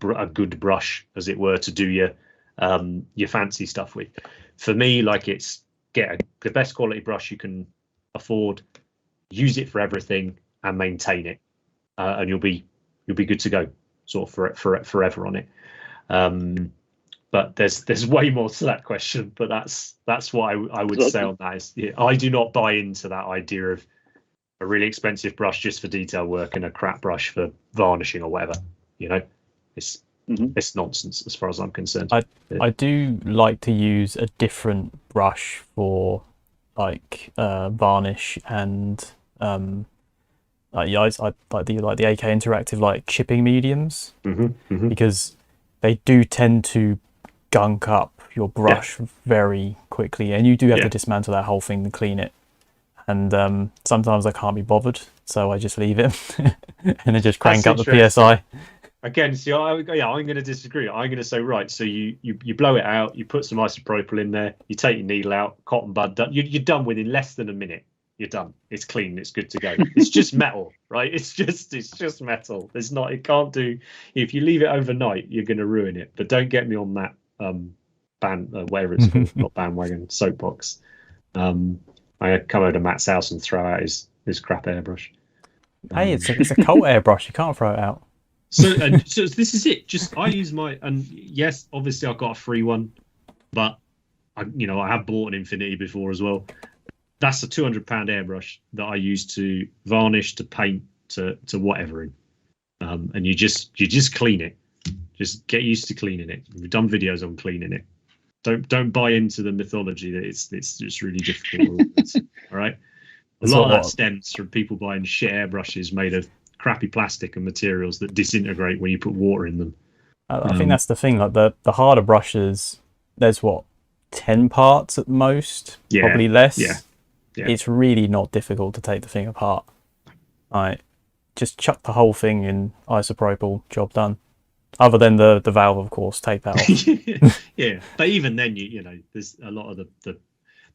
brush, as it were, to do your fancy stuff with. For me, like, it's the best quality brush you can afford, use it for everything, and maintain it, and you'll be good to go, sort of forever on it. But there's way more to that question, but that's what I would say on that. I do not buy into that idea of a really expensive brush just for detail work and a crap brush for varnishing or whatever. It's nonsense as far as I'm concerned. I do like to use a different brush for like varnish and I like the AK Interactive like chipping mediums, because they do tend to gunk up your brush very quickly, and you do have to dismantle that whole thing to clean it. And sometimes I can't be bothered, so I just leave it and then just crank up the PSI. Again, see, I'm going to disagree. I'm going to say, right, so you blow it out, you put some isopropyl in there, you take your needle out, cotton bud, done. You're done within less than a minute. You're done. It's clean. It's good to go. It's just metal, right? It's just metal. There's not. It can't do. If you leave it overnight, you're going to ruin it. But don't get me on that whatever it's called, not bandwagon, soapbox. I come over to Matt's house and throw out his crap airbrush. Hey, it's a cult airbrush. You can't throw it out. So this is it. Just I use my, and yes, obviously I've got a free one, but I have bought an Infinity before as well. That's a £200 airbrush that I use to varnish, to paint, to whatever in, and you just clean it. Just get used to cleaning it. We've done videos on cleaning it. Don't buy into the mythology that it's just really difficult. All right, a lot of that stems from people buying shit airbrushes made of crappy plastic and materials that disintegrate when you put water in them. I think that's the thing. Like the harder brushes, there's 10 parts at most, probably less. Yeah. It's really not difficult to take the thing apart. Just chuck the whole thing in isopropyl, job done. Other than the valve, of course, take that off. Yeah, but even then, you know, there's a lot of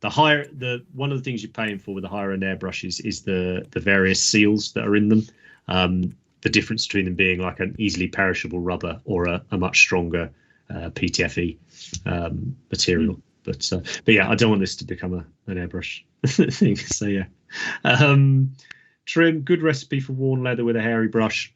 the higher one of the things you're paying for with the higher end airbrushes is the various seals that are in them. The difference between them being like an easily perishable rubber or a much stronger PTFE material. But yeah, I don't want this to become an airbrush thing. So yeah, trim, good recipe for worn leather with a hairy brush.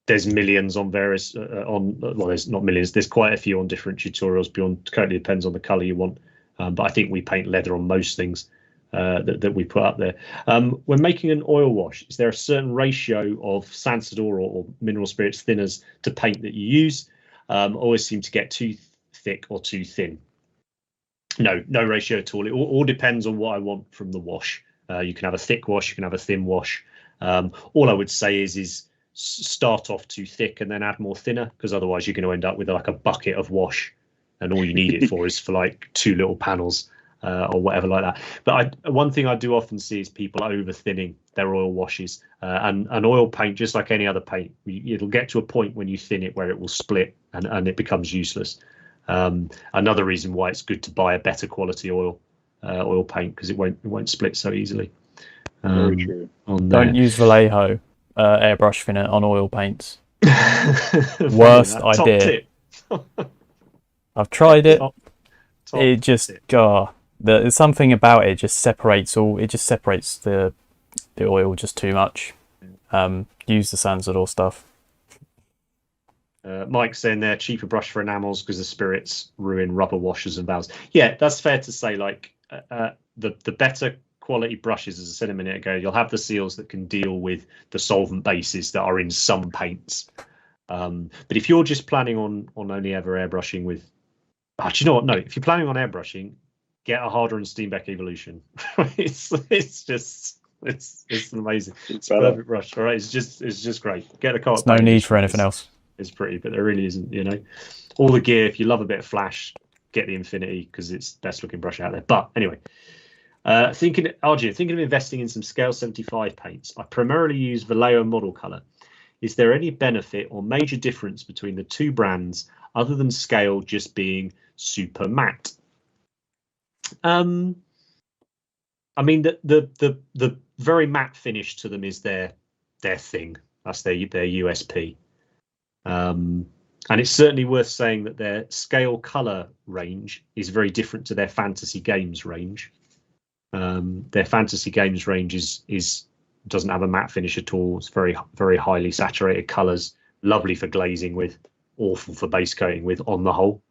There's millions on various well, there's not millions. There's quite a few on different tutorials. Totally depends on the color you want. But I think we paint leather on most things that we put up there. When making an oil wash, is there a certain ratio of Sansador or mineral spirits thinners to paint that you use? Always seem to get too thick or too thin. No ratio at all. It all depends on what I want from the wash. You can have a thick wash, you can have a thin wash. All I would say is start off too thick and then add more thinner, because otherwise you're going to end up with like a bucket of wash, and all you need it for is for like 2 little panels or whatever like that. But one thing I do often see is people over thinning their oil washes, and oil paint, just like any other paint, it'll get to a point when you thin it where it will split and it becomes useless. Another reason why it's good to buy a better quality oil paint, because it won't split so easily. Very true. Don't use Vallejo airbrush thinner on oil paints. Worst idea. I've tried it. It just there's something about it just separates the oil just too much. Use the Sansador stuff. Mike's saying there, cheaper brush for enamels because the spirits ruin rubber washers and valves. Yeah, that's fair to say. Like the better quality brushes, as I said a minute ago, you'll have the seals that can deal with the solvent bases that are in some paints. But if you're just planning on only ever airbrushing with, do you know what? No, if you're planning on airbrushing, get a Harder and Steenbeck Evolution. it's amazing. It's a perfect brush. All right, it's just great. Get a cart. There's no need for anything else. It's pretty, but there really isn't. You know, all the gear. If you love a bit of flash, get the Infinity because it's the best looking brush out there. But anyway, thinking of investing in some Scale 75 paints. I primarily use Vallejo model color. Is there any benefit or major difference between the two brands other than Scale just being super matte? I mean, the very matte finish to them is their thing. That's their USP. And it's certainly worth saying that their Scale color range is very different to their Fantasy Games range. Their Fantasy Games range doesn't have a matte finish at all. It's very, very highly saturated colors, lovely for glazing with, awful for base coating with on the whole.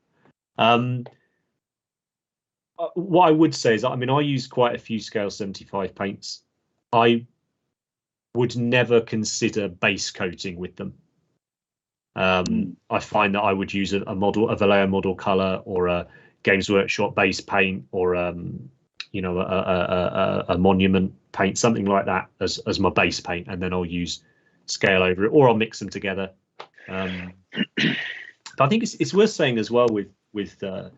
What I would say is, I mean, I use quite a few Scale 75 paints. I would never consider base coating with them. I find that I would use a Vallejo model color or a Games Workshop base paint or a monument paint, something like that as my base paint, and then I'll use Scale over it, or I'll mix them together. But I think it's worth saying as well with the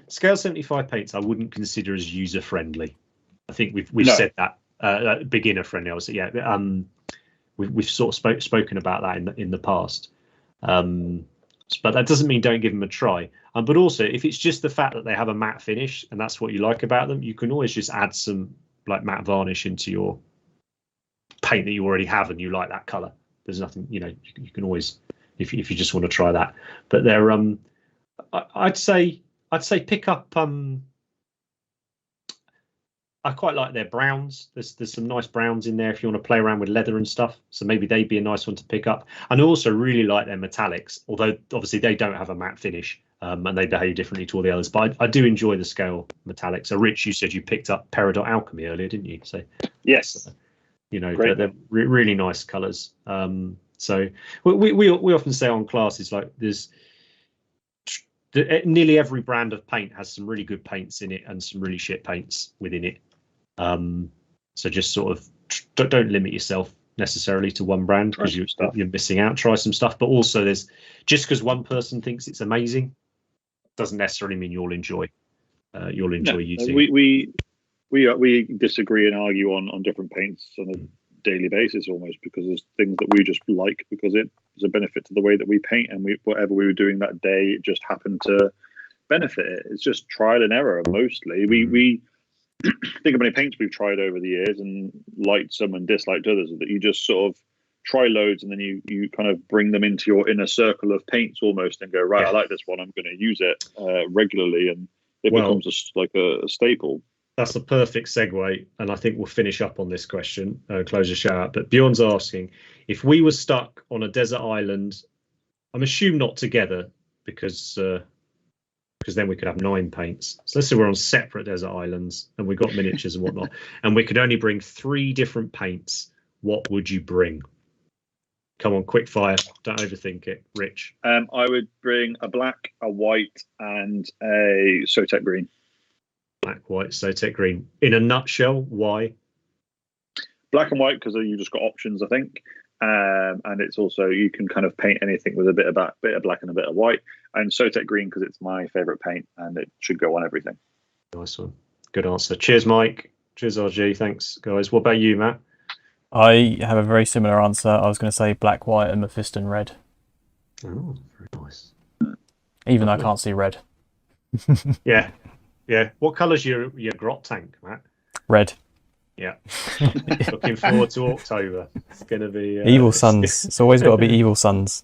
Scale 75 paints, I wouldn't consider as user friendly. I think we've said that beginner friendly. I would say, yeah. We've sort of spoken about that in the past. But that doesn't mean don't give them a try. But also, if it's just the fact that they have a matte finish and that's what you like about them, you can always just add some like matte varnish into your paint that you already have and you like that color. There's nothing, you can always, if you just want to try that. But they're I'd say pick up I quite like their browns. There's some nice browns in there if you want to play around with leather and stuff. So maybe they'd be a nice one to pick up. And I also really like their metallics, although obviously they don't have a matte finish and they behave differently to all the others. But I do enjoy the Scale metallics. So Rich, you said you picked up Peridot Alchemy earlier, didn't you? So yes, they're really nice colours. So we often say on classes like nearly every brand of paint has some really good paints in it and some really shit paints within it. So just sort of don't limit yourself necessarily to one brand because you're missing out. Try some stuff, but also there's just because one person thinks it's amazing doesn't necessarily mean you'll enjoy using. We disagree and argue on different paints on daily basis almost, because there's things that we just like because it is a benefit to the way that we paint, and whatever we were doing that day, it just happened to benefit it. It's just trial and error mostly. We think of many paints we've tried over the years and liked some and disliked others, that you just sort of try loads and then you kind of bring them into your inner circle of paints almost and go, right, I like this one, I'm going to use it regularly, and it becomes like a staple. That's a perfect segue, and I think we'll finish up on this question, close the show out. But Bjorn's asking, if we were stuck on a desert island, I'm assuming not together, because then we could have 9 paints. So let's say we're on separate desert islands and we've got miniatures and whatnot, and we could only bring 3 different paints. What would you bring? Come on, quick fire. Don't overthink it. Rich. I would bring a black, a white, and a Sotek green. Black, white, Sotek green. In a nutshell, why? Black and white because you just got options, I think. And it's also, you can kind of paint anything with a bit of black and a bit of white. And Sotek green because it's my favourite paint and it should go on everything. Nice one. Good answer. Cheers, Mike. Cheers, RG. Thanks, guys. What about you, Matt? I have a very similar answer. I was going to say black, white, and Mephiston red. Oh, very nice. Even though I can't see red. Yeah. What colour's your grot tank, Matt? Red. Yeah. Looking forward to October. It's going to be... Evil Suns. It's always got to be Evil Suns.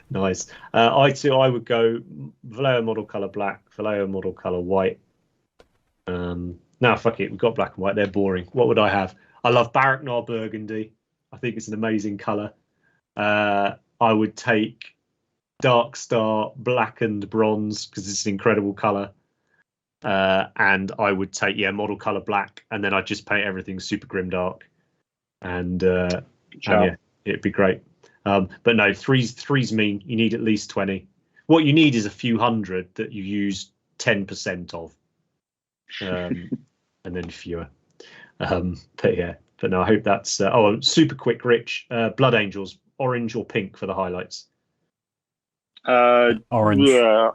Nice. I would go Vallejo model colour black, Vallejo model colour white. No, fuck it. We've got black and white. They're boring. What would I have? I love Baraknar Burgundy. I think it's an amazing colour. I would take Dark Star Blackened Bronze because it's an incredible colour. And I would take model colour black, and then I'd just paint everything super grim dark. And yeah, it'd be great. But no, three's mean. You need at least 20. What you need is a few hundred that you use 10% of. And then fewer. But no, I hope that's super quick, Rich. Blood Angels, orange or pink for the highlights? Orange. Yeah,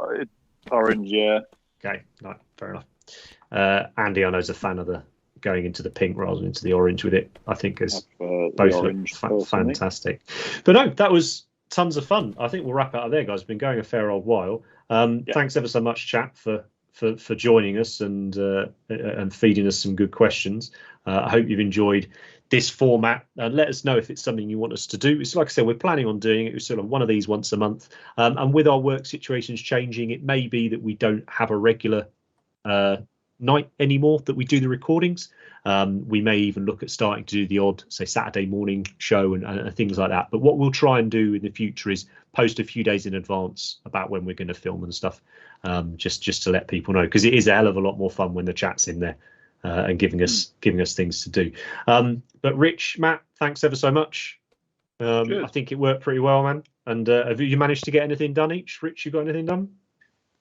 orange, yeah. Okay, no, fair enough. Andy, I know, is a fan of the going into the pink rather than into the orange with it. I think is both look fantastic. But no, that was tons of fun. I think we'll wrap it up there, guys. It's been going a fair old while. Thanks ever so much, chat, for joining us and feeding us some good questions. I hope you've enjoyed this format. Let us know if it's something you want us to do. It's like I said, we're planning on doing it. It's sort of one of these once a month. And with our work situations changing, it may be that we don't have a regular night anymore that we do the recordings. We may even look at starting to do the odd, say, Saturday morning show and things like that. But what we'll try and do in the future is post a few days in advance about when we're going to film and stuff, just to let people know, because it is a hell of a lot more fun when the chat's in there and giving us things to do. But Rich, Matt, thanks ever so much. I think it worked pretty well, man. And have you managed to get anything done each? Rich, you got anything done?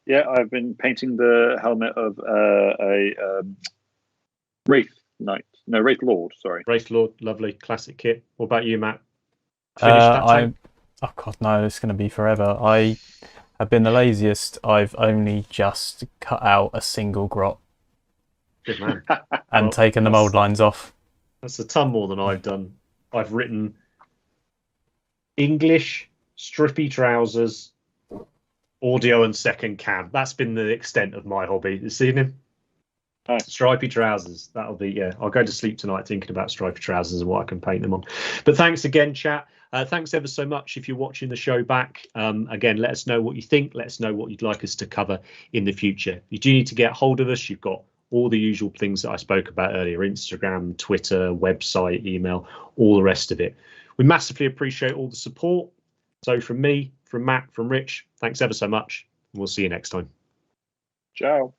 Yeah, I've been painting the helmet of a Wraith Knight. No, Wraith Lord, sorry. Wraith Lord, lovely, classic kit. What about you, Matt? Finished that tank? Oh, God, no, it's going to be forever. I have been the laziest. I've only just cut out a single grot. Good man. And taken the mould lines off. That's a ton more than I've done. I've written English, strippy trousers, audio and second cam. That's been the extent of my hobby this evening. Stripy trousers. That'll be, I'll go to sleep tonight thinking about stripy trousers and what I can paint them on. But thanks again, chat. Thanks ever so much if you're watching the show back. Again, let us know what you think. Let us know what you'd like us to cover in the future. If you do need to get hold of us, you've got all the usual things that I spoke about earlier: Instagram, Twitter, website, email, all the rest of it. We massively appreciate all the support. So from me, from Matt, from Rich, thanks ever so much. And we'll see you next time. Ciao.